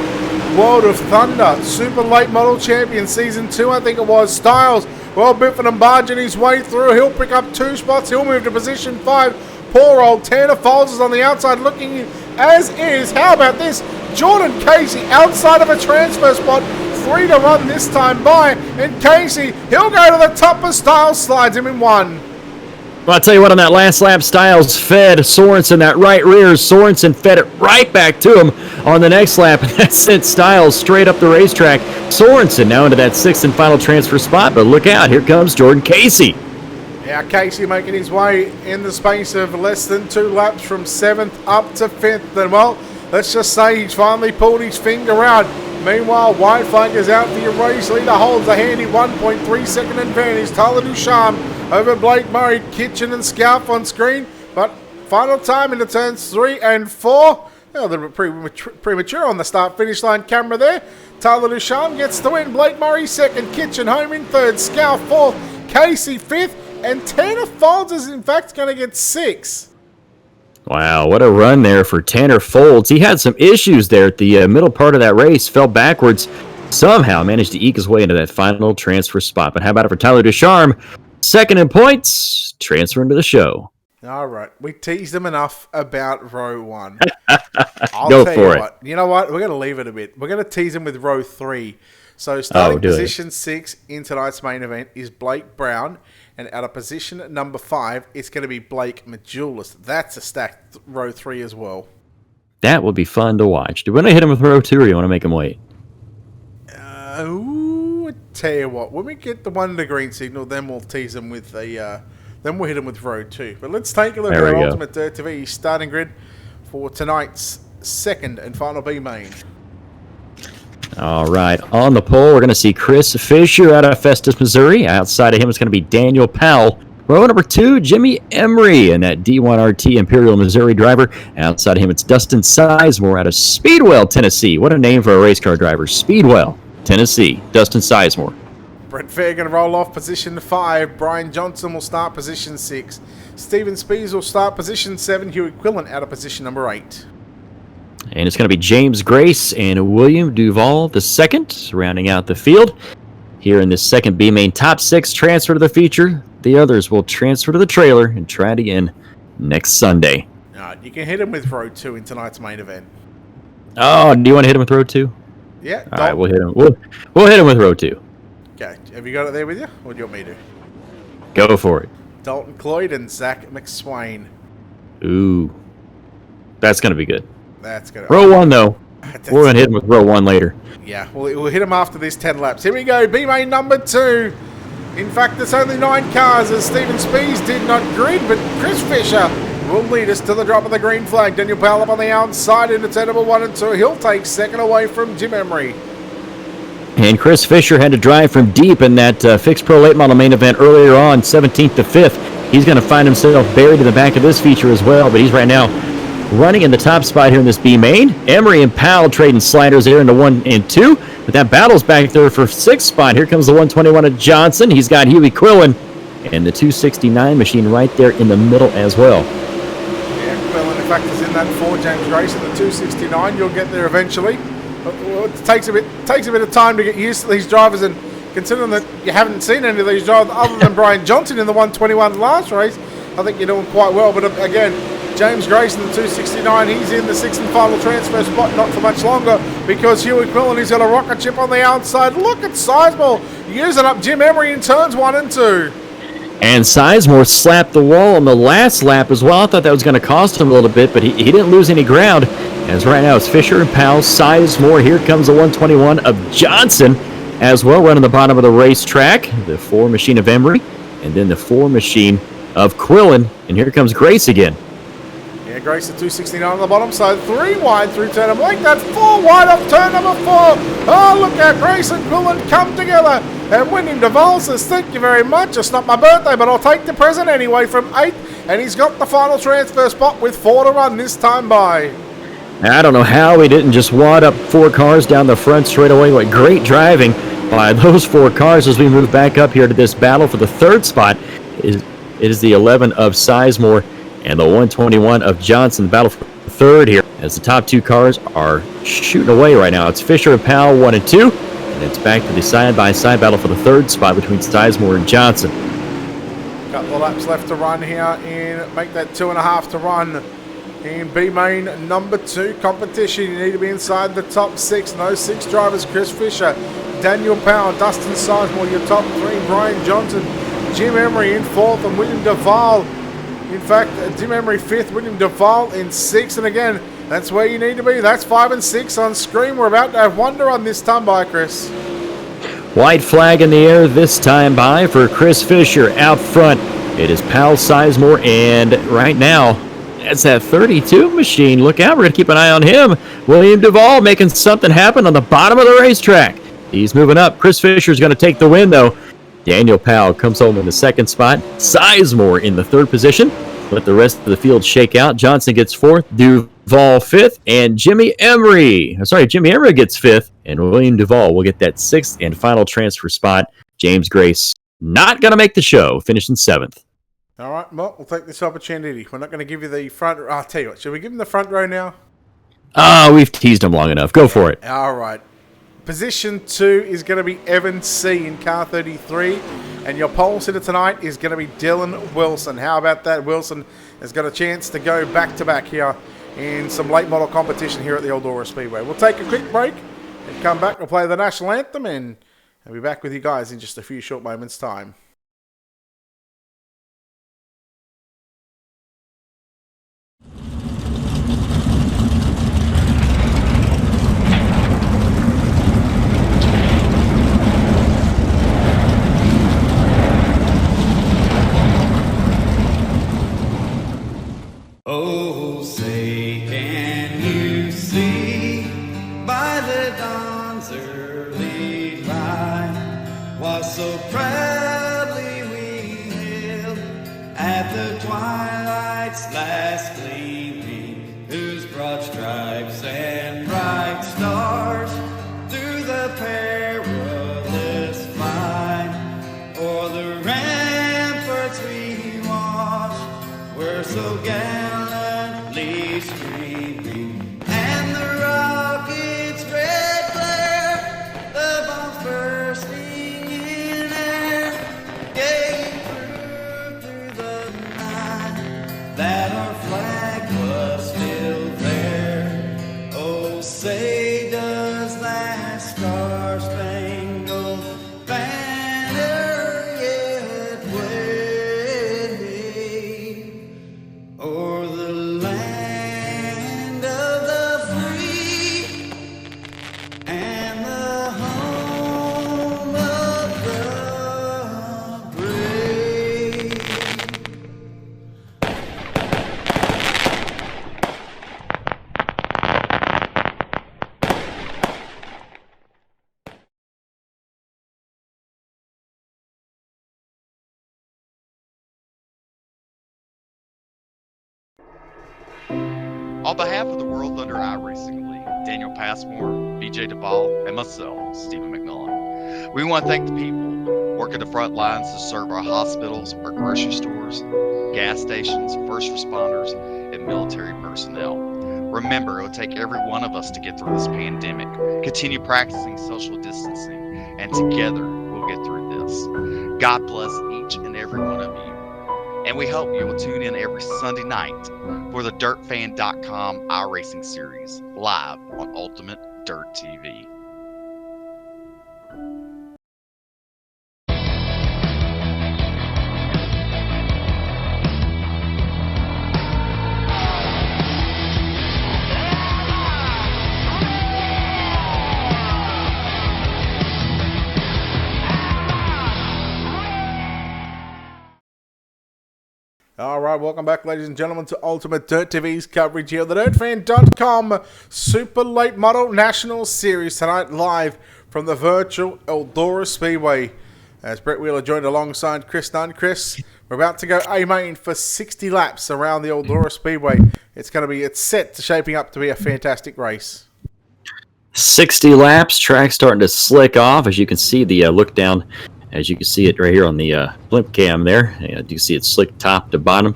World of Thunder Super Late Model Champion Season 2, I think it was. Styles, well, Biffin and barging his way through. He'll pick up 2 spots. He'll move to position 5. Poor old Tanner Folds is on the outside looking in, as is, how about this, Jordan Casey outside of a transfer spot. 3 to run this time by. And Casey, he'll go to the top as Styles slides him in 1. Well, I'll tell you what, on that last lap, Styles fed Sorensen that right rear. Sorensen fed it right back to him on the next lap, and that sent Styles straight up the racetrack. Sorensen now into that 6th and final transfer spot, but look out, here comes Jordan Casey. Yeah, Casey making his way in the space of less than 2 laps from 7th up to 5th. And, well, let's just say he's finally pulled his finger out. Meanwhile, White Flag is out for your race leader, holds a handy 1.3 second advantage. Tyler Ducharme over Blake Murray, Kitchen and Scalf on screen. But final time into turns 3 and 4. A little bit premature on the start-finish line camera there. Tyler Ducharme gets the win. Blake Murray 2nd, Kitchen home in 3rd, Scalf 4th, Casey 5th, and Tanner Folds is in fact going to get 6th. Wow, what a run there for Tanner Folds. He had some issues there at the middle part of that race, fell backwards, somehow managed to eke his way into that final transfer spot. But how about it for Tyler Ducharme? 2nd in points, transferring to the show. All right, we teased them enough about row 1. Go for it. You know what? We're going to leave it a bit. We're going to tease them with row 3. So starting position 6 in tonight's main event is Blake Brown. And out of position number 5, it's going to be Blake Majulis. That's a stacked row 3 as well. That will be fun to watch. Do we want to hit him with row 2 or do you want to make him wait? I tell you what. When we get the 1 to green signal, then we'll tease him with the... then we'll hit him with row 2. But let's take a look at our Ultimate Dirt TV starting grid for tonight's 2nd and final B main. All right, on the pole, we're going to see Chris Fisher out of Festus, Missouri. Outside of him is going to be Daniel Powell. Row number 2, Jimmy Emery, and that D1RT Imperial Missouri driver. Outside of him, it's Dustin Sizemore out of Speedwell, Tennessee. What a name for a race car driver. Speedwell, Tennessee. Dustin Sizemore. Brent Fair going to roll off position 5. Brian Johnson will start position 6. Stephen Spees will start position 7. Huey Quillen out of position number 8. And it's going to be James Grace and William Duval the second, rounding out the field. Here in this second B main, top 6 transfer to the feature. The others will transfer to the trailer and try it again next Sunday. All right, you can hit him with row 2 in tonight's main event. Oh, do you want to hit him with row 2? Yeah. All right, we'll hit him. We'll hit him with row 2. Okay, have you got it there with you, or do you want me to? Go for it. Dalton Cloyd and Zach McSwain. Ooh, that's going to be good. That's good. Row 1, though. We're going to hit him with row 1 later. Yeah, we'll hit him after this 10 laps. Here we go, B main number 2. In fact, there's only 9 cars as Stephen Spees did not grid, but Chris Fisher will lead us to the drop of the green flag. Daniel Powell up on the outside into turn number 1 and 2. He'll take 2nd away from Jim Emery. And Chris Fisher had to drive from deep in that Fixed Pro Late Model main event earlier on, 17th to 5th. He's going to find himself buried in the back of this feature as well, but he's right now running in the top spot here in this B main. Emery and Powell trading sliders here into 1 and 2. But that battle's back there for 6th spot. Here comes the 121 of Johnson. He's got Huey Quillen and the 269 machine right there in the middle as well. Yeah, Quillen in fact is in that 4. James Grace in the 269. You'll get there eventually. It takes a bit of time to get used to these drivers, and considering that you haven't seen any of these drivers other than Brian Johnson in the 121 last race, I think you're doing quite well. But again, James Grace in the 269, he's in the 6th and final transfer spot, not for much longer, because Huey Quillen, he's got a rocket ship on the outside. Look at Sizemore using up Jim Emery in turns 1 and 2. And Sizemore slapped the wall on the last lap as well. I thought that was going to cost him a little bit, but he didn't lose any ground. As right now it's Fisher and Powell, Sizemore. Here comes the 121 of Johnson as well, running the bottom of the racetrack. The 4 machine of Emery, and then the 4 machine of Quillen. And here comes Grace again. Yeah, Grace at 269 on the bottom, so 3 wide through turn number 8. That's 4 wide off turn number 4. Oh, look at Grace and Quillen come together. And William Duvall says, thank you very much. It's not my birthday, but I'll take the present anyway from 8. And he's got the final transfer spot with 4 to run this time by. I don't know how he didn't just wad up 4 cars down the front straight away. What great driving by those 4 cars as we move back up here to this battle for the 3rd spot. It is the 11 of Sizemore and the 121 of Johnson. The battle for 3rd here as the top 2 cars are shooting away right now. It's Fisher and Powell 1 and 2. And it's back to the side-by-side battle for the 3rd spot between Sizemore and Johnson. Couple of laps left to run here in make that 2.5 to run in B main number 2 competition. You need to be inside the top 6. No 6 drivers. Chris Fisher, Daniel Powell, Dustin Sizemore, your top 3. Brian Johnson, Jim Emery in 4th, and William Duvall. In fact, Jim Emery 5th, William Duvall in 6th. And again, that's where you need to be. That's 5 and 6 on screen. We're about to have one to run this time by, Chris. White flag in the air this time by for Chris Fisher out front. It is Powell Sizemore, and right now, that's that 32 machine. Look out, we're going to keep an eye on him. William Duvall making something happen on the bottom of the racetrack. He's moving up. Chris Fisher's going to take the win, though. Daniel Powell comes home in the 2nd spot. Sizemore in the 3rd position. Let the rest of the field shake out. Johnson gets 4th. Duvall 5th. And Jimmy Emery gets 5th. And William Duvall will get that 6th and final transfer spot. James Grace not going to make the show, finishing 7th. All right, well, we'll take this opportunity. We're not going to give you the front row. I'll tell you what, should we give him the front row now? We've teased him long enough. Go for it. All right. Position 2 is going to be Evan C. in car 33. And your pole sitter tonight is going to be Dylan Wilson. How about that? Wilson has got a chance to go back-to-back here in some late model competition here at the Eldora Speedway. We'll take a quick break and come back. We'll play the national anthem, and I'll be back with you guys in just a few short moments' time. Oh, say, can you see by the dawn's early light what so proudly we hailed at the twilight's last gleaming, whose broad stripes and bright stars through the perilous fight o'er the ramparts we watched were so gallantly streaming, and the rockets' red glare, the bombs bursting in air, gave proof through the night that our flag was still there. Oh, say does that star-spangled banner yet wave o'er the land of the free and the home of the brave? On behalf of the World Thunder iRacing League, Daniel Passmore, BJ Duvall, and myself, Stephen McMillan, we want to thank the people working the front lines to serve our hospitals, our grocery stores, gas stations, first responders, and military personnel. Remember, it will take every one of us to get through this pandemic. Continue practicing social distancing, and together we'll get through this. God bless each and every one of you. And we hope you will tune in every Sunday night for the DirtFan.com iRacing series live on Ultimate Dirt TV. Alright, welcome back, ladies and gentlemen, to Ultimate Dirt TV's coverage here. The DirtFan.com Super Late Model National Series tonight, live from the virtual Eldora Speedway. As Brett Wheeler joined alongside Chris Nunn. Chris, we're about to go A-Main for 60 laps around the Eldora Speedway. It's set to shaping up to be a fantastic race. 60 laps, track starting to slick off. As you can see, the look down, as you can see it right here on the blimp cam there. You do see it slick top to bottom.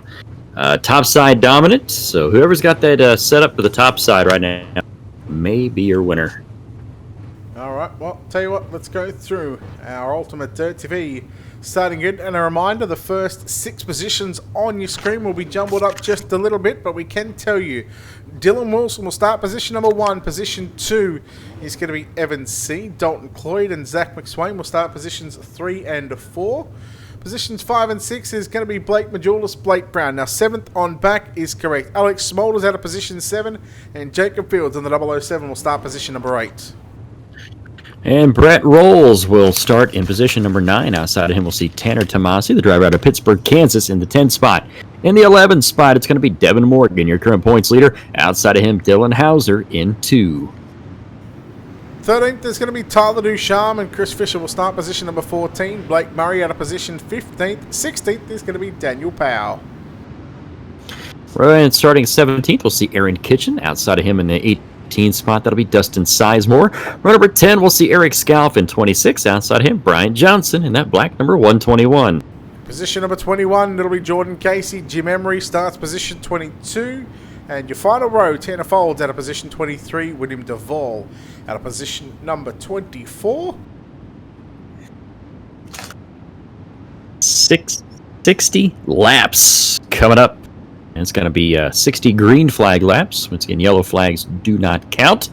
Top side dominant, so whoever's got that set up for the top side right now may be your winner. Alright, well, tell you what, let's go through our Ultimate Dirt TV starting good. And a reminder, the first 6 positions on your screen will be jumbled up just a little bit, but we can tell you Dylan Wilson will start position number 1. Position 2 is going to be Evan C. Dalton Cloyd and Zach McSwain will start positions 3 and 4. Positions 5 and 6 is going to be Blake Majulis, Blake Brown. Now, 7th on back is correct. Alex Smolders out of position 7, and Jacob Fields in the 007 will start position number 8. And Brett Rolls will start in position number 9. Outside of him, we'll see Tanner Tomasi, the driver out of Pittsburgh, Kansas, in the 10th spot. In the 11th spot, it's going to be Devin Morgan, your current points leader. Outside of him, Dylan Hauser in 2. 13th is going to be Tyler Ducharme, and Chris Fisher will start position number 14. Blake Murray out of position 15th. 16th is going to be Daniel Powell. And starting 17th, we'll see Aaron Kitchen. Outside of him in the 18th spot, that'll be Dustin Sizemore. Run number 10, we'll see Eric Scalf in 26. Outside of him, Brian Johnson in that black number 121. Position number 21, it'll be Jordan Casey. Jim Emery starts position 22. And your final row, Tanner Folds out of position 23. William Duvall out of position number 24. 60 laps coming up. And it's going to be 60 green flag laps. Once again, yellow flags do not count.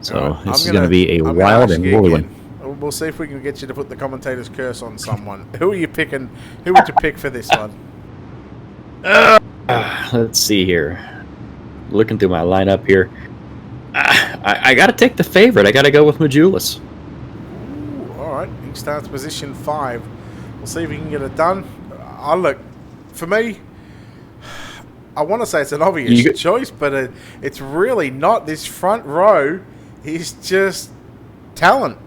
So this is going to be a wild and woolly one. We'll see if we can get you to put the commentator's curse on someone. Who are you picking? Who would you pick for this one? Let's see here. Looking through my lineup here. I got to take the favorite. I got to go with Majulis. All right. He starts position 5. We'll see if he can get it done. Look, for me, I want to say it's an obvious choice, but it's really not. This front row is just talent.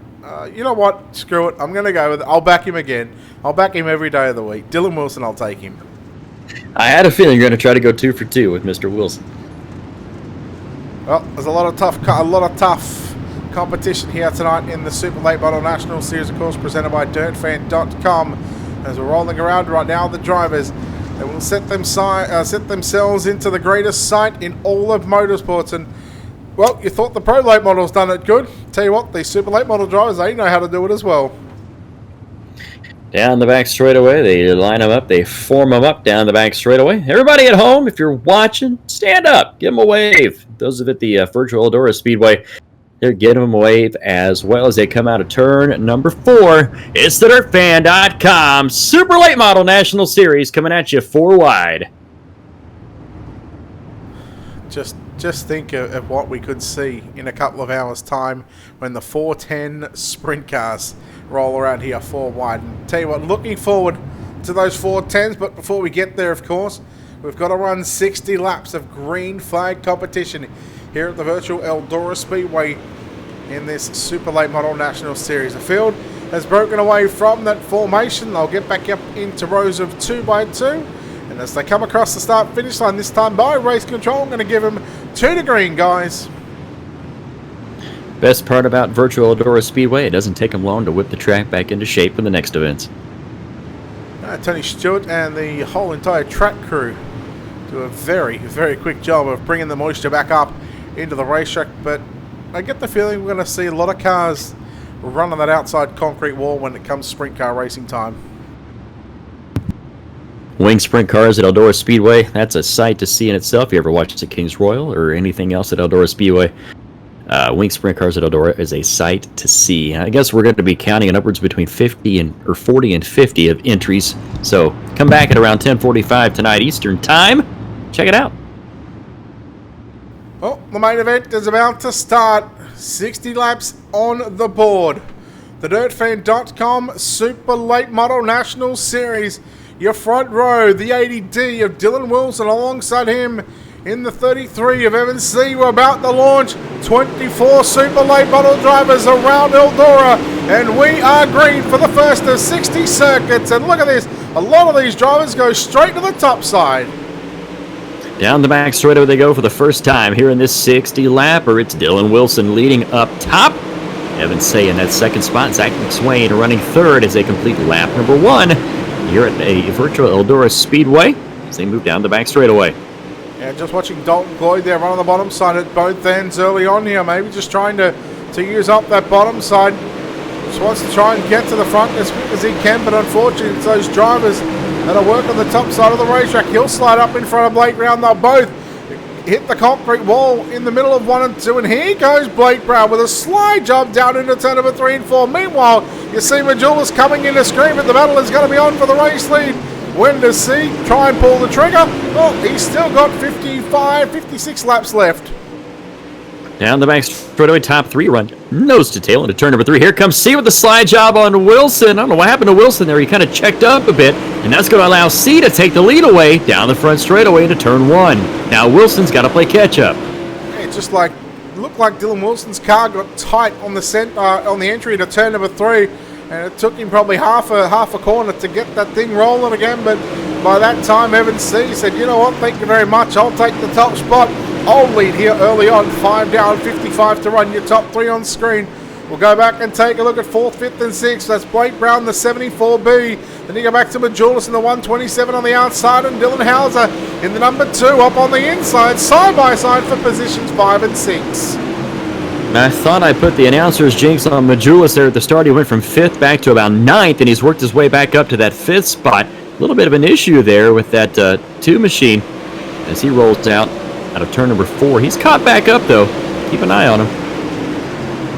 You know what? Screw it. I'm going to go with it. I'll back him again. I'll back him every day of the week. Dylan Wilson, I'll take him. I had a feeling you're going to try to go 2 for 2 with Mr. Wilson. Well, there's a lot of tough competition here tonight in the Super Late Model National Series, of course, presented by DirtFan.com. As we're rolling around right now, the drivers, they will set themselves into the greatest sight in all of motorsports. And, well, you thought the Pro Late Model's done it good. Tell you what, these Super Late Model drivers, they know how to do it as well. Down the back straightaway, they line them up, they form them up down the back straightaway. Everybody at home, if you're watching, stand up, give them a wave. Those of at the virtual Eldora Speedway, they're giving them a wave as well as they come out of turn number 4. It's the DirtFan.com Super Late Model National Series coming at you 4 wide. Just think of what we could see in a couple of hours' time when the 410 sprint cars roll around here 4 wide. And tell you what, looking forward to those 410s, but before we get there, of course, we've got to run 60 laps of green flag competition here at the virtual Eldora Speedway in this Super Late Model National Series. The field has broken away from that formation. They'll get back up into rows of 2 by 2. And as they come across the start-finish line, this time by race control, I'm going to give them 2 to green, guys. Best part about virtual Eldora Speedway, it doesn't take them long to whip the track back into shape in the next events. Tony Stewart and the whole entire track crew do a very, very quick job of bringing the moisture back up into the racetrack. But I get the feeling we're going to see a lot of cars running that outside concrete wall when it comes sprint car racing time. Wing sprint cars at Eldora Speedway, that's a sight to see in itself. If you ever watched the Kings Royal or anything else at Eldora Speedway, wing sprint cars at Eldora is a sight to see. I guess we're going to be counting on upwards between 40 and 50 of entries. So come back at around 10:45 tonight Eastern Time. Check it out. Well, the main event is about to start. 60 laps on the board. The DirtFan.com Super Late Model National Series your front row, the 80D of Dylan Wilson, alongside him in the 33 of Evan C. We're about to launch 24 super late model drivers around Eldora, and we are green for the first of 60 circuits. And look at this, a lot of these drivers go straight to the top side. Down the back straightaway they go for the first time here in this 60 lapper. It's Dylan Wilson leading up top. Evan Say in that second spot. Zach McSwain running third as they complete lap number 1 here at a virtual Eldora Speedway as they move down the back straightaway. Yeah, just watching Dalton Cloyd there run on the bottom side at both ends early on here. Maybe just trying to use up that bottom side. Just wants to try and get to the front as quick as he can, but unfortunately it's those drivers that'll work on the top side of the racetrack. He'll slide up in front of Blake Brown. They'll both hit the concrete wall in the middle of 1 and 2, and here goes Blake Brown with a slide job down into turn number 3 and 4. Meanwhile, you see Majulis coming in to scream, but the battle is going to be on for the race lead. When does he try and pull the trigger? Well, he's still got 55, 56 laps left. Down the back straightaway, top 3 run nose to tail into turn number 3. Here comes C with the slide job on Wilson. I don't know what happened to Wilson there. He kind of checked up a bit, and that's going to allow C to take the lead away down the front straightaway into turn 1. Now Wilson's got to play catch up. It just looked like Dylan Wilson's car got tight on the entry to turn number 3, and it took him probably half a corner to get that thing rolling again. But by that time, Evan C said, "You know what? Thank you very much. I'll take the top spot. I'll lead here early on, 5 down, 55 to run. Your top 3 on screen." We'll go back and take a look at 4th, 5th, and 6th. That's Blake Brown, the 74B. Then you go back to Majulis in the 127 on the outside, and Dylan Hauser in the number 2 up on the inside, side by side for positions 5 and 6. I thought I put the announcer's jinx on Majulis there at the start. He went from 5th back to about 9th, and he's worked his way back up to that 5th spot. A little bit of an issue there with that 2 machine as he rolls out of turn number 4. He's caught back up, though. Keep an eye on him.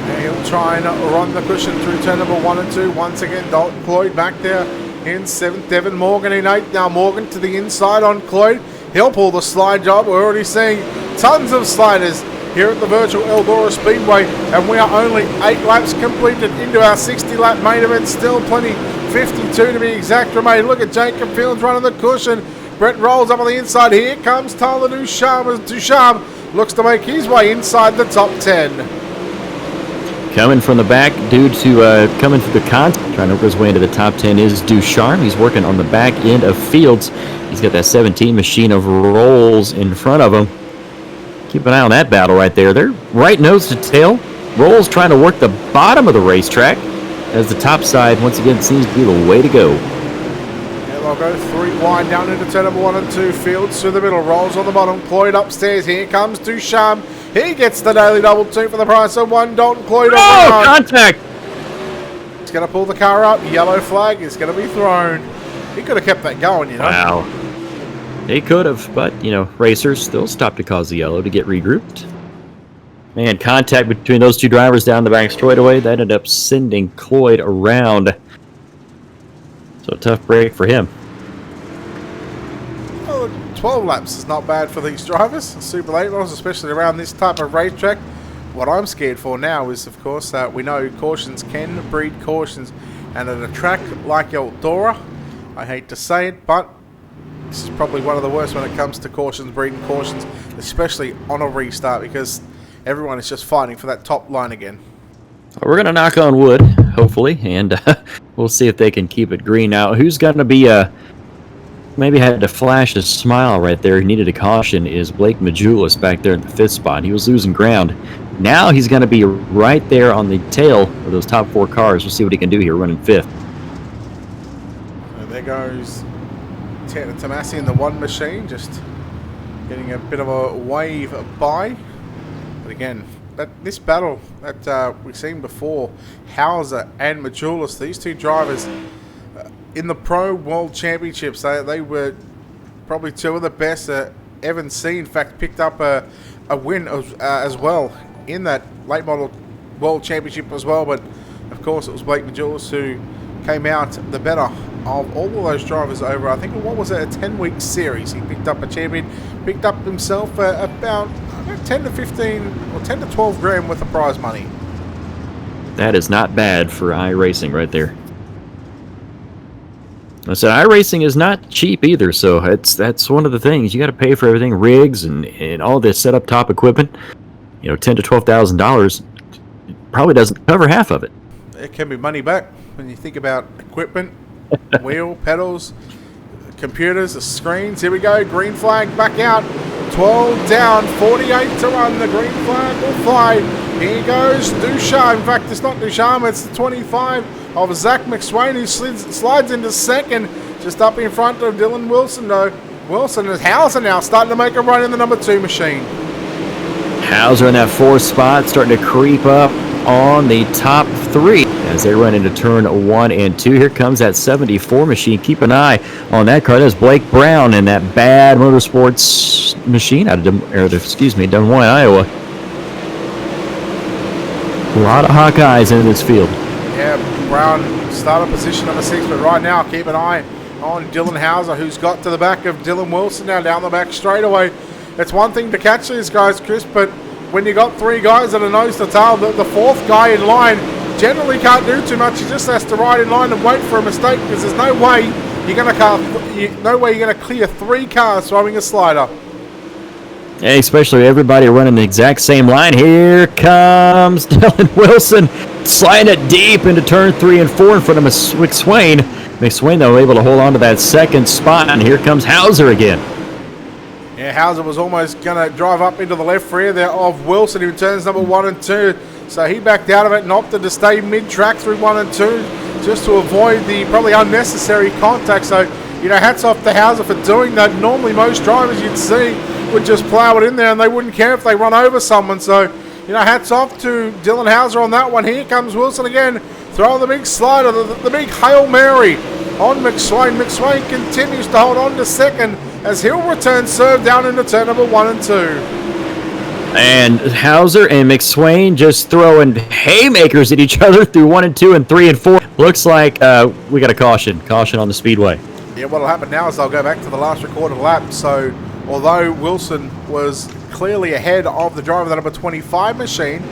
And he'll try and run the cushion through turn number 1 and 2. Once again, Dalton Cloyd back there in 7th. Devin Morgan in 8th. Now Morgan to the inside on Cloyd. He'll pull the slide job. We're already seeing tons of sliders here at the virtual Eldora Speedway, and we are only 8 laps completed into our 60-lap main event. Still plenty, 52 to be exact, remain. Look at Jacob Fields running the cushion. Brett rolls up on the inside. Here comes Tyler Ducharme as Ducharme looks to make his way inside the top 10. Coming from the back due to coming through the con, trying to work his way into the top 10 is Ducharme. He's working on the back end of Fields. He's got that 17 machine of Rolls in front of him. Keep an eye on that battle right there. They're right nose to tail. Rolls trying to work the bottom of the racetrack as the top side once again seems to be the way to go. Yeah, they'll go 3 wide down into turn number 1 and 2. Fields through the middle, Rolls on the bottom. Cloyd upstairs. Here comes Ducharme. He gets the daily double 2 for the price of 1. Dalton Cloyd on the run. Contact! He's going to pull the car up. Yellow flag is going to be thrown. He could have kept that going, you know. Wow. They could have, but, you know, racers, they'll stop to cause the yellow to get regrouped. Man, contact between those 2 drivers down the back straightaway, that ended up sending Cloyd around. So a tough break for him. Well, 12 laps is not bad for these drivers. Super late models, especially around this type of racetrack. What I'm scared for now is, of course, that we know cautions can breed cautions. And at a track like Eldora, I hate to say it, but this is probably one of the worst when it comes to cautions, breeding cautions, especially on a restart, because everyone is just fighting for that top line again. We're going to knock on wood, hopefully, and we'll see if they can keep it green. Now, who's going to be, maybe had to flash a smile right there, he needed a caution, is Blake Majulis back there in the 5th spot. He was losing ground. Now he's going to be right there on the tail of those top 4 cars. We'll see what he can do here running 5th. And there goes Tomasi in the 1 machine, just getting a bit of a wave by. But again, this battle that we've seen before, Hauser and Majulis, these 2 drivers in the Pro World Championships, they were probably 2 of the best. Evan C, in fact, picked up a win as well in that late model World Championship as well. But of course, it was Blake Majulis who came out the better of all of those drivers over, I think, what was it, a 10-week series. He picked up a champion, picked up himself about 10 to 15 or 10 to 12 grand worth of prize money. That is not bad for iRacing right there. I said iRacing is not cheap either, so that's one of the things. You got to pay for everything, rigs and all this set up top equipment. You know, $10,000 to $12,000 probably doesn't cover half of it. It can be money back when you think about equipment, wheel, pedals, computers, the screens. Here we go, green flag back out. 12 down, 48 to run. The green flag will fly. Here goes Ducharme. In fact, it's not Ducharme, it's the 25 of Zach McSwain, who slides into second, just up in front of Dylan Wilson, though. Wilson is Hauser now starting to make a run in the number 2 machine. Hauser in that 4th spot, starting to creep up on the top 3 as they run into turn 1 and 2. Here comes that 74 machine. Keep an eye on that car. There's Blake Brown in that bad motorsports machine out of Des Moines, Iowa. A lot of Hawkeyes in this field. Yeah, Brown started position number 6, but right now keep an eye on Dylan Hauser, who's got to the back of Dylan Wilson now down the back straightaway. It's one thing to catch these guys, Chris, but when you got 3 guys that are nose to tail, the 4th guy in line generally can't do too much. He just has to ride in line and wait for a mistake, because there's no way you're going to clear 3 cars throwing a slider. Yeah, especially everybody running the exact same line. Here comes Dylan Wilson, sliding it deep into turn 3 and 4 in front of McSwain. McSwain, though, able to hold on to that 2nd spot, and here comes Hauser again. Yeah, Hauser was almost going to drive up into the left rear there of Wilson, who turns number 1 and 2. So he backed out of it and opted to stay mid-track through 1 and 2 just to avoid the probably unnecessary contact. So, you know, hats off to Hauser for doing that. Normally most drivers you'd see would just plow it in there and they wouldn't care if they run over someone. So, you know, hats off to Dylan Hauser on that one. Here comes Wilson again, throwing the big slider, the big Hail Mary on McSwain. McSwain continues to hold on to second as he'll return serve down into turn number 1 and 2. And Hauser and McSwain just throwing haymakers at each other through 1 and 2 and 3 and 4. Looks like we got a caution on the speedway. Yeah, what'll happen now is they'll go back to the last recorded lap. So although Wilson was clearly ahead of the driver of the number 25 machine,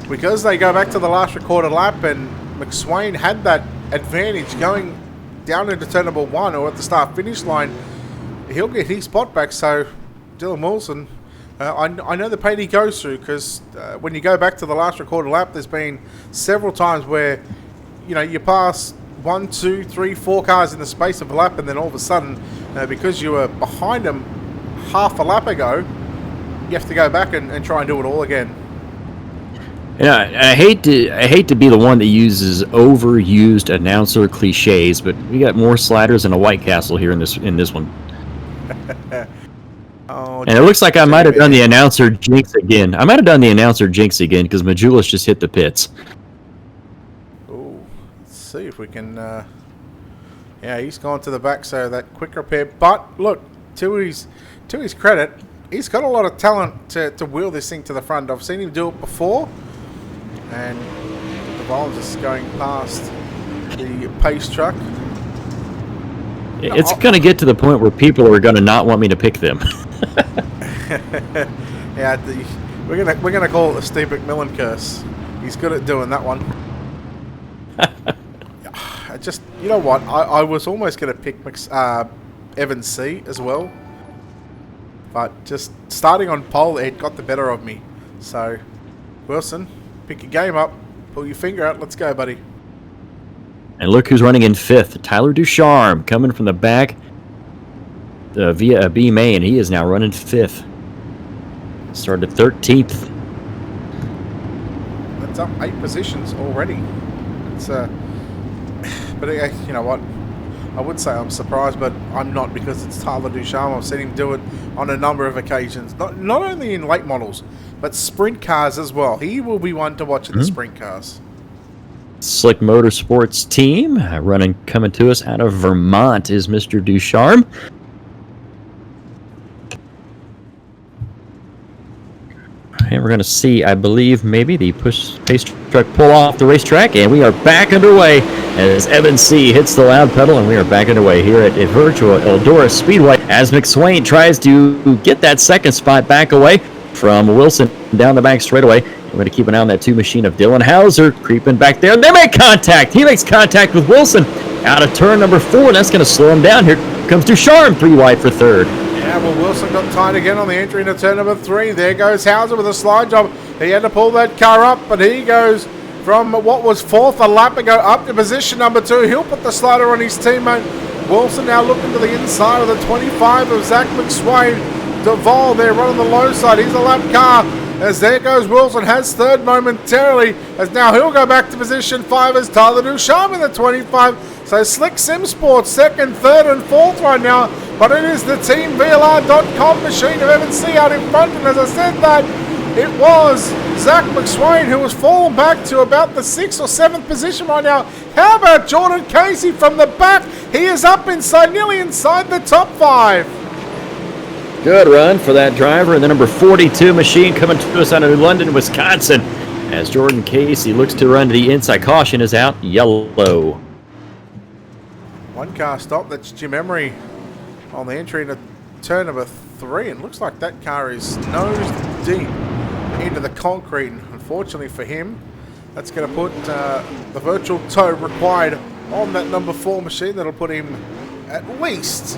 because they go back to the last recorded lap and McSwain had that advantage going down into turn number 1 or at the start finish line, he'll get his spot back. So Dylan Wilson, I know the pain he goes through, because when you go back to the last recorded lap, there's been several times where, you know, you pass 1, 2, 3, 4 cars in the space of a lap, and then all of a sudden, because you were behind them half a lap ago, you have to go back and try and do it all again. Yeah, I hate to be the one that uses overused announcer cliches, but we got more sliders than a White Castle here in this one. Oh, and it looks like I might have done the announcer jinx again. Because Majulis just hit the pits. Ooh, let's see if we can. Yeah, he's gone to the back, so that quick repair. But look, to his credit, he's got a lot of talent to wheel this thing to the front. I've seen him do it before, and the ball just going past the pace truck. It's going to get to the point where people are going to not want me to pick them. Yeah, we're gonna call it the Steve McMillan curse. He's good at doing that one. You know what? I was almost gonna pick Evan C as well, but just starting on pole, it got the better of me. So, Wilson, pick your game up, pull your finger out. Let's go, buddy. And look who's running in 5th. Tyler Ducharme coming from the back via a B main. He is now running 5th. Started 13th. That's up 8 positions already. It's but you know what? I would say I'm surprised, but I'm not, because it's Tyler Ducharme. I've seen him do it on a number of occasions. Not only in late models, but sprint cars as well. He will be one to watch in the sprint cars. Slick Motorsports team coming to us out of Vermont is Mr. Ducharme. And we're going to see, I believe, maybe the pace truck pull off the racetrack, and we are back underway as Evan C. hits the loud pedal, and we are back underway here at virtual Eldora Speedway as McSwain tries to get that 2nd spot back away from Wilson down the back straightaway. We're going to keep an eye on that 2 machine of Dylan Hauser creeping back there. They make contact. He makes contact with Wilson. out of turn number 4. That's going to slow him down. Here comes Ducharme, 3 wide for third. Yeah, well, Wilson got tight again on the entry into turn number 3. There goes Hauser with a slide job. He had to pull that car up, but he goes from what was 4th a lap ago up to position number 2. He'll put the slider on his teammate. Wilson now looking to the inside of the 25 of Zach McSwain. Duvall there running the low side. He's a lap car. As there goes Wilson, has third momentarily, as now he'll go back to position 5 as Tyler Ducharme in the 25. So Slick Sim Sports second, third and fourth right now, but it is the TeamVLR.com machine of Evan C out in front, and as I said that, it was Zach McSwain who was falling back to about the 6th or 7th position right now. How about Jordan Casey from the back? He is up inside, nearly inside the top 5. Good run for that driver. And the number 42 machine coming to us out of New London, Wisconsin, as Jordan Casey looks to run to the inside. Caution is out, yellow. One car stop, that's Jim Emery on the entry into turn number 3. And looks like that car is nose deep into the concrete. And unfortunately for him, that's going to put the virtual tow required on that number 4 machine. That'll put him at least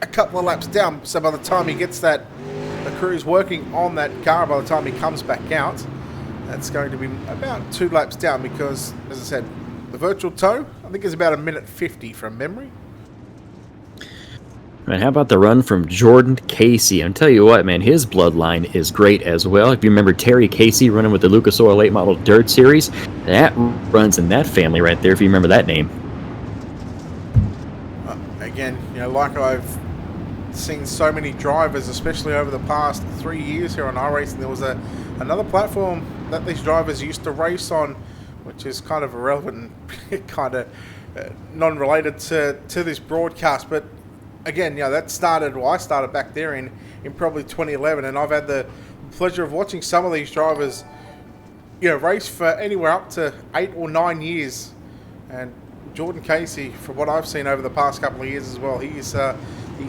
a couple of laps down, so by the time he gets that, the crew's working on that car, by the time he comes back out, that's going to be about 2 laps down, because, as I said, the virtual tow, I think is about 1:50 from memory. And how about the run from Jordan Casey? I'll tell you what, man, his bloodline is great as well. If you remember Terry Casey running with the Lucas Oil late model dirt series, that runs in that family right there, if you remember that name. Again, you know, like I've seen so many drivers, especially over the past 3 years here on iRacing. There was another platform that these drivers used to race on, which is kind of irrelevant and kind of non-related to this broadcast. But again, you know, that started, well, I started back there in probably 2011, and I've had the pleasure of watching some of these drivers, you know, race for anywhere up to 8 or 9 years. And Jordan Casey, from what I've seen over the past couple of years as well, he's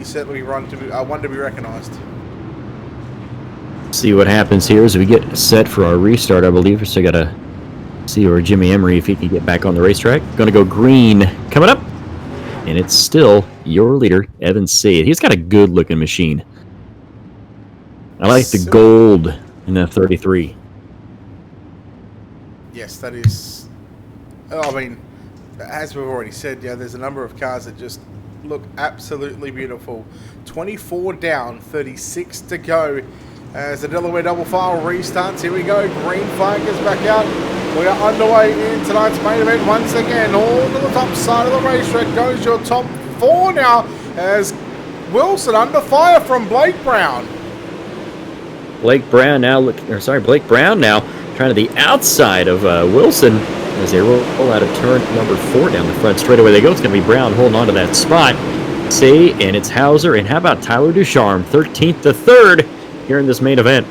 certainly one to be recognised. See what happens here as we get set for our restart, I believe. We still got to see where Jimmy Emery, if he can get back on the racetrack. Going to go green coming up. And it's still your leader, Evan C. He's got a good-looking machine. I like the gold in that 33. Yes, that is... I mean, as we've already said, yeah, there's a number of cars that just look absolutely beautiful. 24 down, 36 to go as the Delaware double file restarts. Here we go, green flag is back out. We are underway in tonight's main event once again. All to the top side of the racetrack goes your top 4 now as Wilson under fire from Blake Brown. Blake Brown now trying to the outside of Wilson as they roll out of turn number 4 down the front straightaway. They go. It's going to be Brown holding on to that spot. See, and it's Hauser. And how about Tyler Ducharme, 13th to 3rd here in this main event.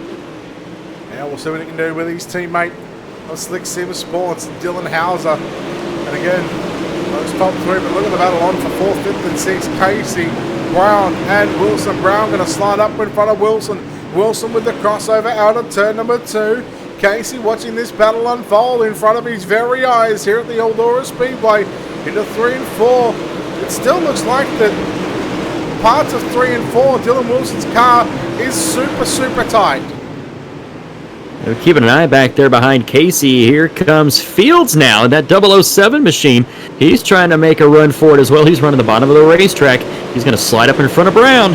Now we'll see what he can do with his teammate of Slick Sim Sports, Dylan Hauser. And again, those top 3, but look at the battle on for 4th, 5th, and 6th. Casey, Brown, and Wilson. Brown going to slide up in front of Wilson. Wilson with the crossover out of turn number 2. Casey watching this battle unfold in front of his very eyes here at the Eldora Speedway into 3 and 4. It still looks like that parts of 3 and 4, Dylan Wilson's car is super tight. We're keeping an eye back there behind Casey. Here comes Fields now in that 007 machine. He's trying to make a run for it as well. He's running the bottom of the racetrack. He's going to slide up in front of Brown.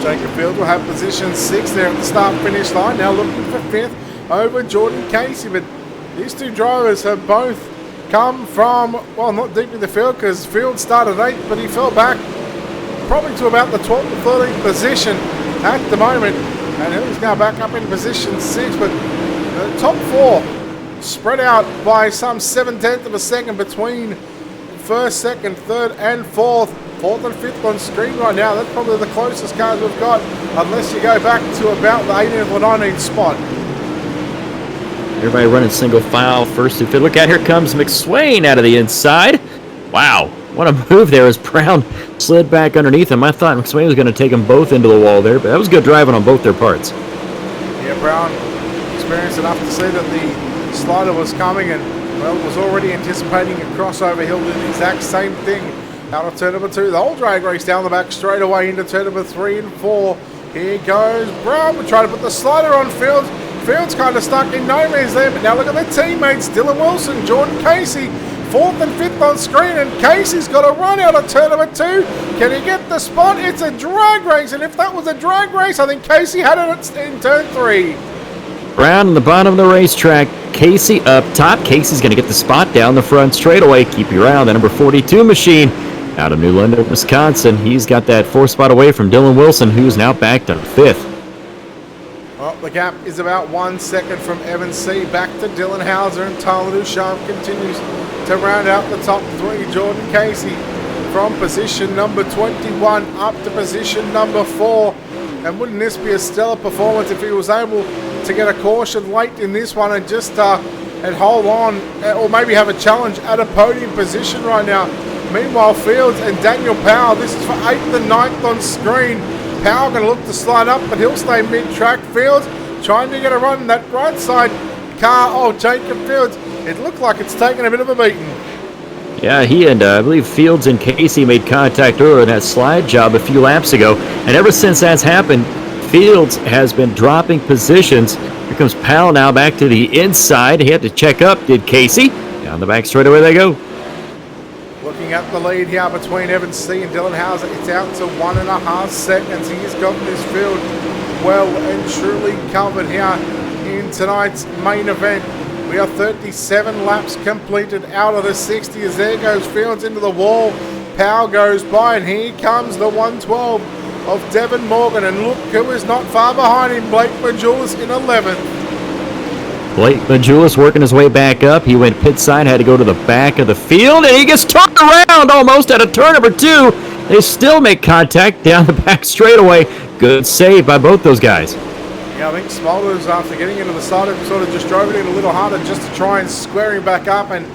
Jacob Fields will have position 6 there at the start-finish line. Now looking for 5th over Jordan Casey. But these two drivers have both come from, well, not deep in the field because Fields started 8th, but he fell back probably to about the 12th or 13th position at the moment. And he's now back up in position 6. But the top 4 spread out by some 7/10 of a second between 1st, 2nd, 3rd, and 4th. 4th and 5th on screen right now. That's probably the closest cars we've got, unless you go back to about the 18th or 19th spot. Everybody running single file, 1st to 5th. Look out, here comes McSwain out of the inside. Wow, what a move there as Brown slid back underneath him. I thought McSwain was going to take them both into the wall there, but that was good driving on both their parts. Yeah, Brown experienced enough to see that the slider was coming, and Well, was already anticipating a crossover. He'll do the exact same thing out of turn number 2. The whole drag race down the back straight away into turn number 3 and 4. Here goes Brown. We're trying to put the slider on Fields. Fields kind of stuck in no man's there, but now look at their teammates. Dylan Wilson, Jordan Casey, 4th and 5th on screen, and Casey's got to run out of turn number 2. Can he get the spot? It's a drag race, and if that was a drag race, I think Casey had it in turn 3. Brown on the bottom of the racetrack. Casey up top. Casey's going to get the spot down the front straightaway. Keep your eye on the number 42 machine out of New London, Wisconsin. He's got that 4th spot away from Dylan Wilson, who's now back to 5th. Well, the gap is about 1 second from Evan C. Back to Dylan Hauser, and Tyler Duchamp continues to round out the top 3. Jordan Casey from position number 21 up to position number 4. And wouldn't this be a stellar performance if he was able to get a caution late in this one and just and hold on, or maybe have a challenge at a podium position right now. Meanwhile, Fields and Daniel Powell, this is for 8th and 9th on screen. Powell going to look to slide up, but he'll stay mid-track. Fields trying to get a run in that right side car. Oh, Jacob Fields, it looked like it's taken a bit of a beating. Yeah, he and I believe Fields and Casey made contact earlier in that slide job a few laps ago. And ever since that's happened, Fields has been dropping positions. Here comes Powell now back to the inside. He had to check up, did Casey. Down the back straightaway they go. Looking at the lead here between Evan C. and Dylan Hauser, it's out to 1.5 seconds. He has gotten this field well and truly covered here in tonight's main event. We are 37 laps completed out of the 60 as there goes Fields into the wall. Powell goes by, and here comes the 112 of Devin Morgan. And look who is not far behind him, Blake Majulis in 11th. Blake Majulis working his way back up. He went pit side, had to go to the back of the field, and he gets turned around almost at a turn number 2. They still make contact down the back straightaway. Good save by both those guys. Yeah, I think Smolders, after getting into the side, sort of just drove it in a little harder just to try and square him back up and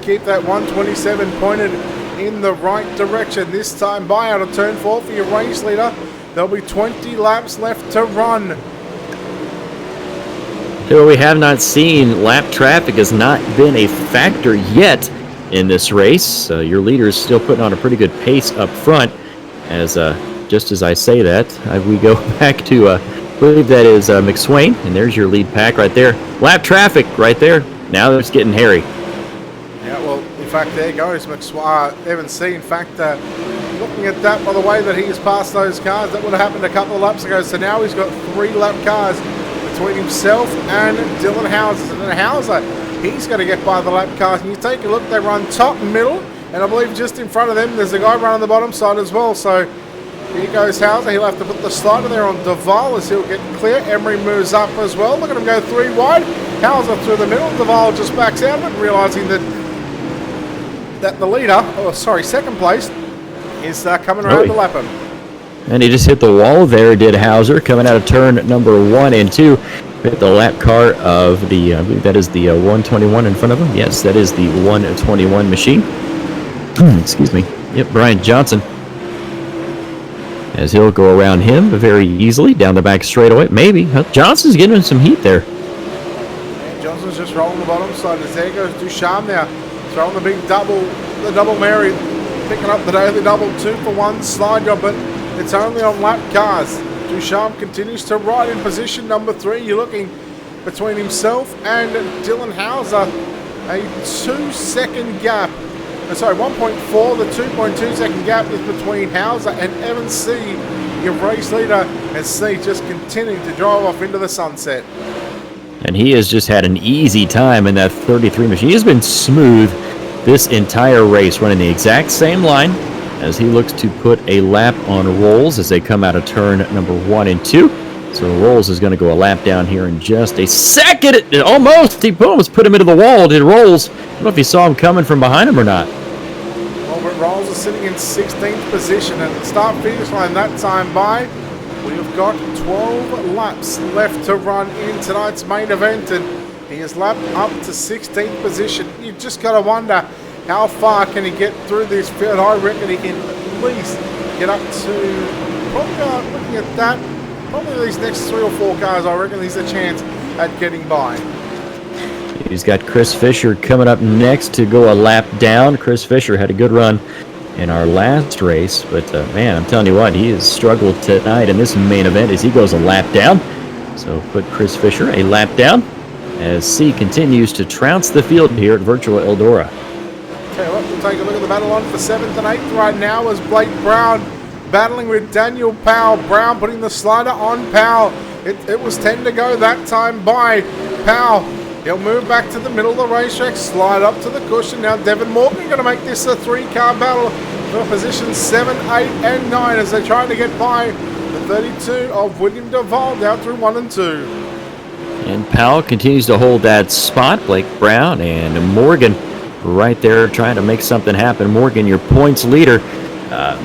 keep that 127 pointed in the right direction. This time by out of turn 4 for your race leader. There'll be 20 laps left to run. So we have not seen lap traffic has not been a factor yet in this race. Your leader is still putting on a pretty good pace up front. As just as I say that, we go back to I believe that is McSwain, and there's your lead pack right there. Lap traffic right there. Now it's getting hairy. Yeah, well, in fact, there goes Evan C. In fact, looking at that, by the way that he has passed those cars, that would have happened a couple of laps ago. So now he's got 3 lap cars between himself and Dylan Hauser. And then Hauser, he's going to get by the lap cars. And you take a look, they run top and middle, and I believe just in front of them, there's a guy running the bottom side as well. So here goes Hauser. He'll have to put the slider there on Duval as he'll get clear. Emery moves up as well. Look at him go 3 wide. Hauser through the middle. Duval just backs out of it, realising that the leader, second place, is coming around to lap him. And he just hit the wall there, did Hauser, coming out of turn number 1 and 2. Hit the lap car of the, I believe that is the 121 in front of him. Yes, that is the 121 machine. Excuse me. Yep, Brian Johnson. As he'll go around him very easily down the back straightaway. Maybe. Johnson's getting some heat there. And Johnson's just rolling the bottom side. As there goes Duchamp now. Throwing the big double, the double Mary. Picking up the daily double 2-for-1 slide job, but it's only on lap cars. Duchamp continues to ride in position number 3. You're looking between himself and Dylan Hauser. A 2-second gap. 1.4. The 2.2 second gap is between Hauser and Evan C. Your race leader, and C just continuing to drive off into the sunset. And he has just had an easy time in that 33 machine. He's been smooth this entire race, running the exact same line as he looks to put a lap on Rolls as they come out of turn number 1 and 2. So Rolls is going to go a lap down here in just a second. He almost put him into the wall, did Rolls. I don't know if you saw him coming from behind him or not. Well, but Rolls is sitting in 16th position, and start-finish line that time by. We've got 12 laps left to run in tonight's main event, and he has lapped up to 16th position. You've just got to wonder how far can he get through this field. I reckon he can at least get up to, probably looking at that, probably these next 3 or 4 cars, I reckon he's a chance at getting by. He's got Chris Fisher coming up next to go a lap down. Chris Fisher had a good run in our last race, but man, I'm telling you what, he has struggled tonight in this main event as he goes a lap down. So put Chris Fisher a lap down as C continues to trounce the field here at Virtual Eldora. Okay, well, we'll take a look at the battle on for 7th and 8th right now as Blake Brown battling with Daniel Powell. Brown putting the slider on Powell. It was 10 to go that time by Powell. He'll move back to the middle of the racetrack, slide up to the cushion. Now Devin Morgan going to make this a 3-car battle for positions 7, 8 and 9 as they try to get by the 32 of William Duval down through 1 and 2. And Powell continues to hold that spot. Blake Brown and Morgan right there trying to make something happen. Morgan, your points leader,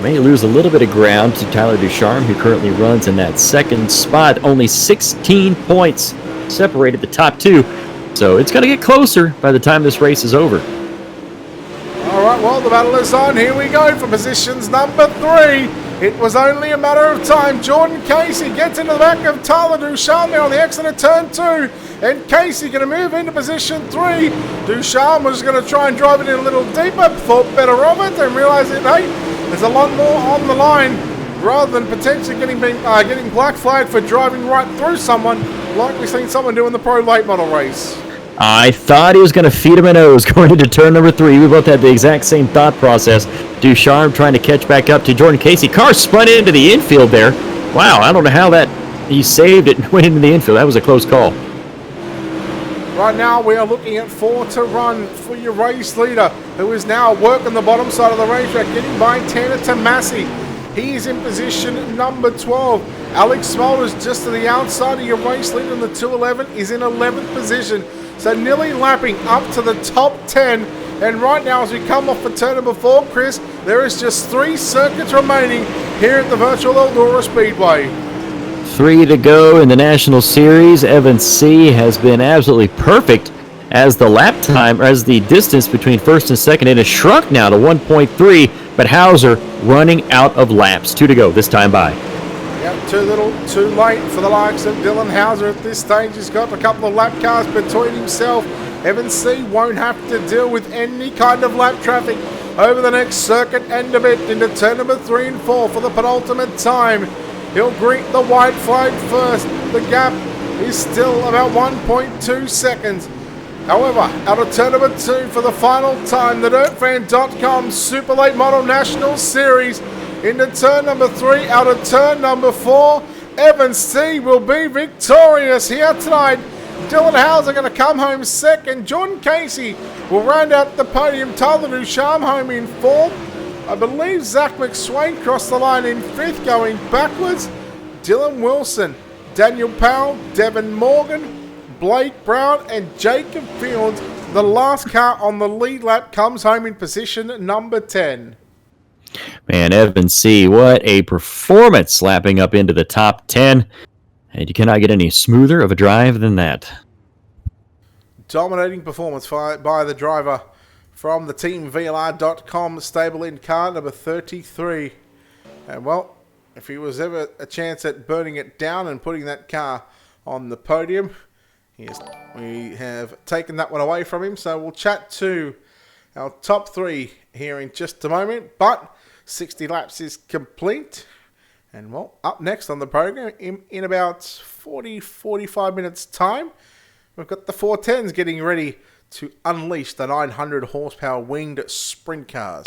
may lose a little bit of ground to Tyler Ducharme, who currently runs in that second spot. Only 16 points separated the top two. So it's going to get closer by the time this race is over. All right, well, the battle is on. Here we go for positions number 3. It was only a matter of time. Jordan Casey gets into the back of Tyler Ducharme on the exit of turn 2. And Casey going to move into position 3. Ducharme was going to try and drive it in a little deeper, thought better of it, and realised that, hey, there's a lot more on the line rather than potentially getting black flagged for driving right through someone like we've seen someone do in the Pro Late Model race. I thought he was going to feed him a nose going into turn number 3. We both had the exact same thought process. Ducharme trying to catch back up to Jordan Casey. Car spun into the infield there. Wow, I don't know how he saved it and went into the infield. That was a close call. Right now we are looking at 4 to run for your race leader, who is now working the bottom side of the racetrack, getting by Tanner Tomasi. He is in position number 12. Alex Smolders just to the outside of your race leader in the 211 is in 11th position. So nearly lapping up to the top 10. And right now as we come off for turn number 4, Chris, there is just 3 circuits remaining here at the Virtual Eldora Speedway. 3 to go in the National Series. Evan C. has been absolutely perfect as the lap time, or as the distance between first and second, it has shrunk now to 1.3, but Hauser running out of laps. 2 to go this time by. Yep, too little, too late for the likes of Dylan Hauser at this stage. He's got a couple of lap cars between himself. Evan C. won't have to deal with any kind of lap traffic over the next circuit and a bit into turn number 3 and 4 for the penultimate time. He'll greet the white flag first. The gap is still about 1.2 seconds. However, out of turn number 2 for the final time, the DirtFan.com Super Late Model National Series into turn number 3, out of turn number 4, Evan C. will be victorious here tonight. Dylan Hauser going to come home second. Jordan Casey will round out the podium. Tyler Ducharme home in 4th. I believe Zach McSwain crossed the line in 5th going backwards. Dylan Wilson, Daniel Powell, Devin Morgan, Blake Brown and Jacob Fields. The last car on the lead lap comes home in position number 10. Man, Evan C., what a performance slapping up into the top 10. And you cannot get any smoother of a drive than that. Dominating performance by the driver from the Team VLR.com stable in car number 33. And well, if he was ever a chance at burning it down and putting that car on the podium, we have taken that one away from him. So we'll chat to our top 3 here in just a moment. But 60 laps is complete. And well, up next on the program, in about 40-45 minutes time, we've got the 410s getting ready to unleash the 900 horsepower winged sprint cars.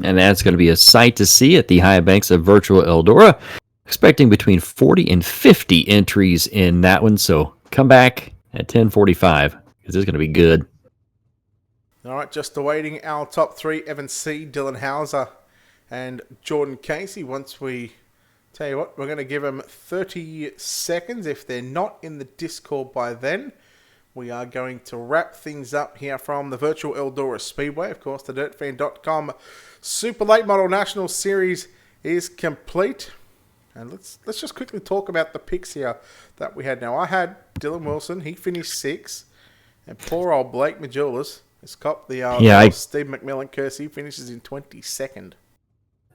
And that's going to be a sight to see at the high banks of Virtual Eldora. Expecting between 40 and 50 entries in that one. So come back at 10:45 because it's going to be good. All right, just awaiting our top 3, Evan C., Dylan Hauser, and Jordan Casey. Once we tell you what, we're going to give them 30 seconds. If they're not in the Discord by then, we are going to wrap things up here from the Virtual Eldora Speedway. Of course, the DirtFan.com Super Late Model National Series is complete. And let's just quickly talk about the picks here that we had. Now, I had Dylan Wilson. He finished 6th. And poor old Blake Majulis has copped the Steve McMillan curse. He finishes in 22nd.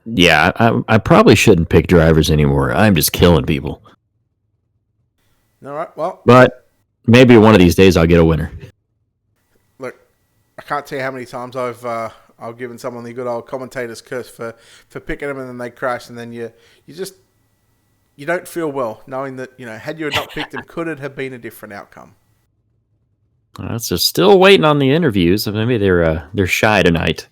Yeah, I probably shouldn't pick drivers anymore. I'm just killing people. All right, well. But maybe one of these days I'll get a winner. Look, I can't tell you how many times I've given someone the good old commentator's curse for picking them and then they crash, and then you don't feel well knowing that, had you not picked them, could it have been a different outcome? So still waiting on the interviews. Maybe they're shy tonight.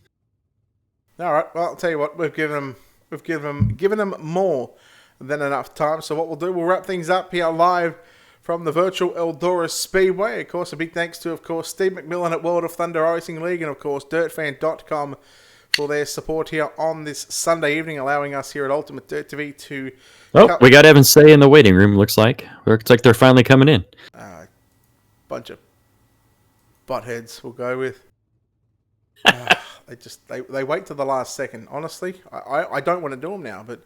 All right. Well, I'll tell you what. We've given them more than enough time. So what we'll do, we'll wrap things up here live from the virtual Eldora Speedway. Of course, a big thanks to, of course, Steve McMillan at World of Thunder Racing League, and of course, DirtFan.com for their support here on this Sunday evening, allowing us here at Ultimate Dirt TV to. We got Evan Say in the waiting room. Looks like they're finally coming in. Bunch of buttheads, we'll go with. They wait till the last second. Honestly, I don't want to do them now, but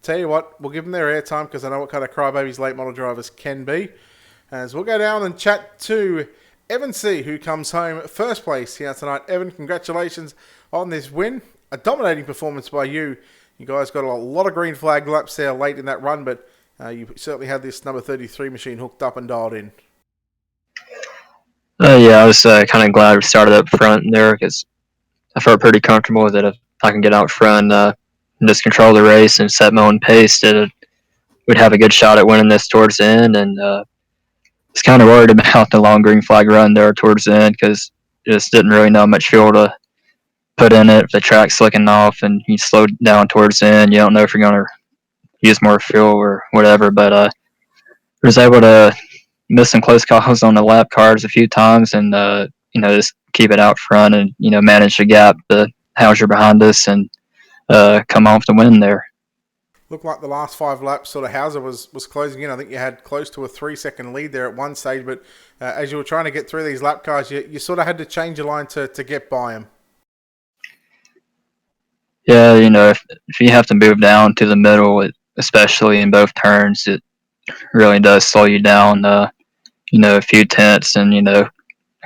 tell you what, we'll give them their airtime because I know what kind of crybabies late model drivers can be. As we'll go down and chat to Evan C, who comes home first place here tonight. Evan, congratulations on this win. A dominating performance by you. You guys got a lot of green flag laps there late in that run, but you certainly had this number 33 machine hooked up and dialed in. Yeah, I was kind of glad we started up front there because I felt pretty comfortable with it. If I can get out front and just control the race and set my own pace, that we'd have a good shot at winning this towards the end. And was kind of worried about the long green flag run there towards the end because just didn't really know how much fuel to put in it. If the track's slicking off and you slow down towards the end, you don't know if you're going to use more fuel or whatever. But I was able to miss some close calls on the lap cars a few times and, just keep it out front and, manage the gap to Hauser behind us and come off the win there. Looked like the last 5 laps, sort of Hauser was closing in. I think you had close to a 3-second lead there at one stage, but as you were trying to get through these lap cars, you sort of had to change your line to get by him. Yeah, if you have to move down to the middle, especially in both turns, it really does slow you down, a few tenths and, a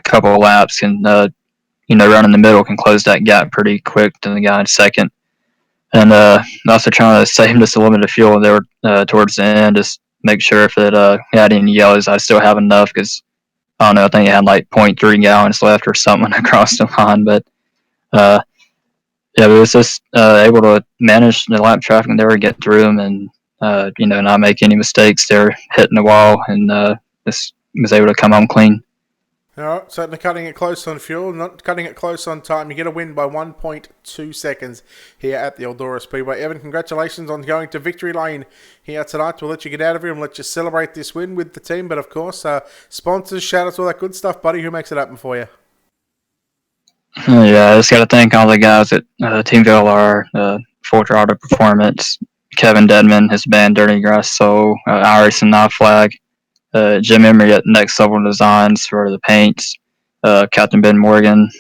couple of laps and, running the middle can close that gap pretty quick to the guy in second. And also trying to save just a little bit of fuel there towards the end, just make sure if it had any yellows, I still have enough because, I don't know, I think it had like 0.3 gallons left or something across the line. But, it was just able to manage the lap traffic there, get through them and, not make any mistakes there, hitting the wall and just was able to come home clean. All right, certainly cutting it close on fuel, not cutting it close on time. You get a win by 1.2 seconds here at the Eldora Speedway. Evan, congratulations on going to victory lane here tonight. We'll let you get out of here and let you celebrate this win with the team. But, of course, sponsors, shout-outs, all that good stuff, buddy. Who makes it happen for you? Yeah, I just got to thank all the guys at Team VLR, Forger Auto Performance, Kevin Dedman, his band Dirty Grass Soul, Iris and Knife Flag, Jim Emery at Next Level Designs for the paints, Captain Ben Morgan,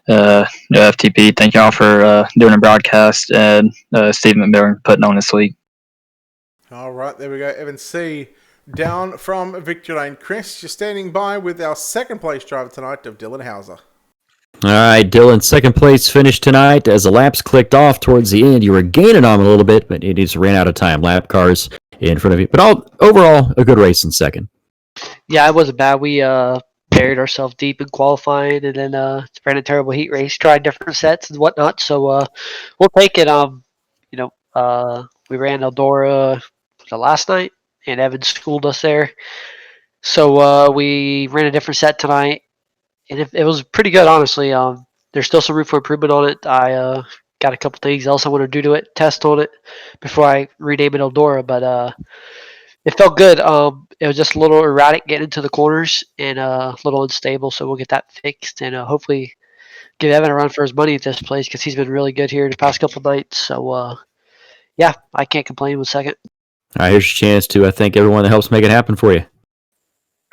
the FTP. Thank y'all for doing a broadcast, and Steve McMillan putting on this league. All right, there we go. Evan C. down from victory lane. Chris, you're standing by with our second place driver tonight of Dylan Hauser. All right, Dylan, second place finish tonight. As the laps clicked off towards the end, you were gaining on him a little bit, but it just ran out of time. Lap cars in front of you. But overall, a good race in second. Yeah, it wasn't bad. We buried ourselves deep in qualifying and then ran a terrible heat race, tried different sets and whatnot. So we'll take it. We ran Eldora last night, and Evan schooled us there. So we ran a different set tonight. And it was pretty good, honestly. There's still some room for improvement on it. I got a couple things else I want to do to it, test on it before I rename it Eldora. But it felt good. It was just a little erratic getting into the corners and a little unstable. So we'll get that fixed and hopefully give Evan a run for his money at this place because he's been really good here the past couple of nights. So yeah, I can't complain with second. All right, here's your chance to thank everyone that helps make it happen for you.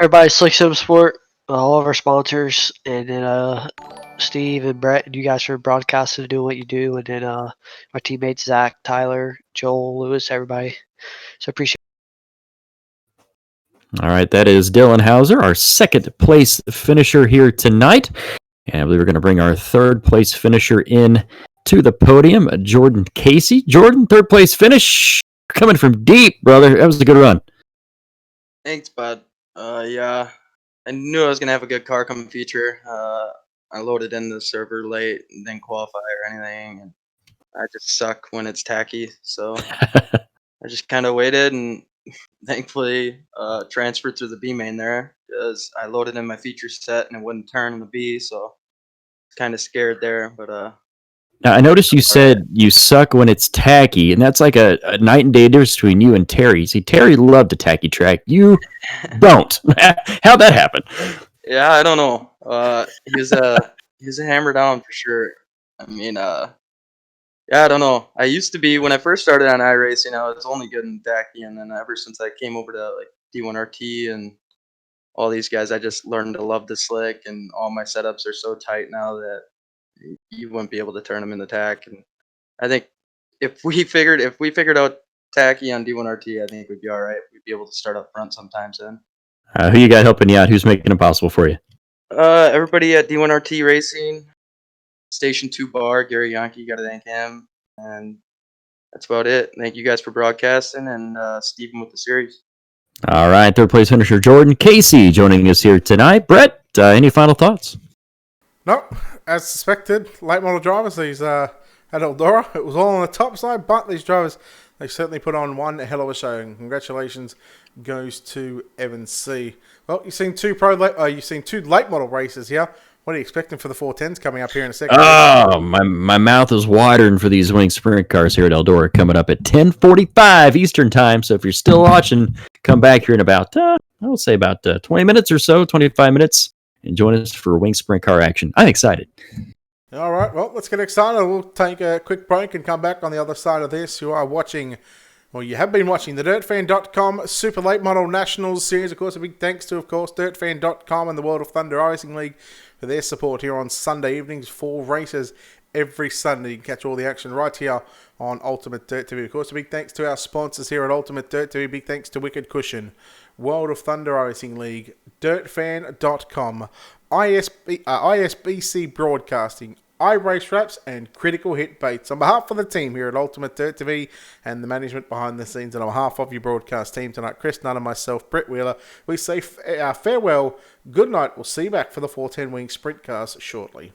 Everybody, Slick Sim Sport. All of our sponsors, and then Steve and Brett, and you guys for broadcasting and doing what you do, and then our teammates Zach, Tyler, Joel, Lewis, everybody. So appreciate it. All right, that is Dylan Hauser, our second place finisher here tonight. And I believe we're going to bring our third place finisher in to the podium, Jordan Casey. Jordan, third place finish, coming from deep, brother. That was a good run. Thanks, bud. Yeah, I knew I was gonna have a good car come feature. I loaded in the server late and didn't qualify or anything, and I just suck when it's tacky. So I just kind of waited and thankfully transferred through the B main there because I loaded in my feature set and it wouldn't turn in the B, so kind of scared there. But Now, I noticed you all right. said you suck when it's tacky, and that's like a night and day difference between you and Terry. See, Terry loved a tacky track. You don't. How'd that happen? Yeah, I don't know. He was a hammer down for sure. I mean, yeah, I don't know. I used to be when I first started on iRacing, I was only good in tacky, and then ever since I came over to like D1RT and all these guys, I just learned to love the slick, and all my setups are so tight now that you wouldn't be able to turn them in the tack. And I think if we figured out tacky on D1RT, I think we'd be all right. We'd be able to start up front sometimes then. Who you got helping you out? Who's making it possible for you? Everybody at D1RT Racing, Station 2 Bar, Gary Yankee, got to thank him. And that's about it. Thank you guys for broadcasting and Stephen with the series. All right, third place finisher Jordan Casey joining us here tonight. Brett, any final thoughts? No, as suspected, late model drivers, these at Eldora, it was all on the top side, but these drivers, they certainly put on one hell of a show, and congratulations goes to Evan C. Well, you've seen two late model races here. What are you expecting for the 410s coming up here in a second? Oh, my mouth is watering for these winning sprint cars here at Eldora coming up at 10:45 Eastern time. So if you're still watching, come back here in about, I would say about 20 minutes or so, 25 minutes, and join us for wing sprint car action. I'm excited. All right, well, let's get excited. We'll take a quick break and come back on the other side of this. You are watching, well, you have been watching the DirtFan.com Super Late Model Nationals Series. Of course, a big thanks to, of course, DirtFan.com and the World of Thunder Racing League for their support here on Sunday evenings. 4 races every Sunday. You can catch all the action right here on Ultimate Dirt TV. Of course, a big thanks to our sponsors here at Ultimate Dirt TV. Big thanks to Wicked Cushion, World of Thunder Racing League, DirtFan.com, ISBC Broadcasting, iRace Wraps, and Critical Hit Baits. On behalf of the team here at Ultimate Dirt TV and the management behind the scenes, and on behalf of your broadcast team tonight, Chris Nunn and myself, Brett Wheeler, we say farewell, good night. We'll see you back for the 410 Wing Sprint Cars shortly.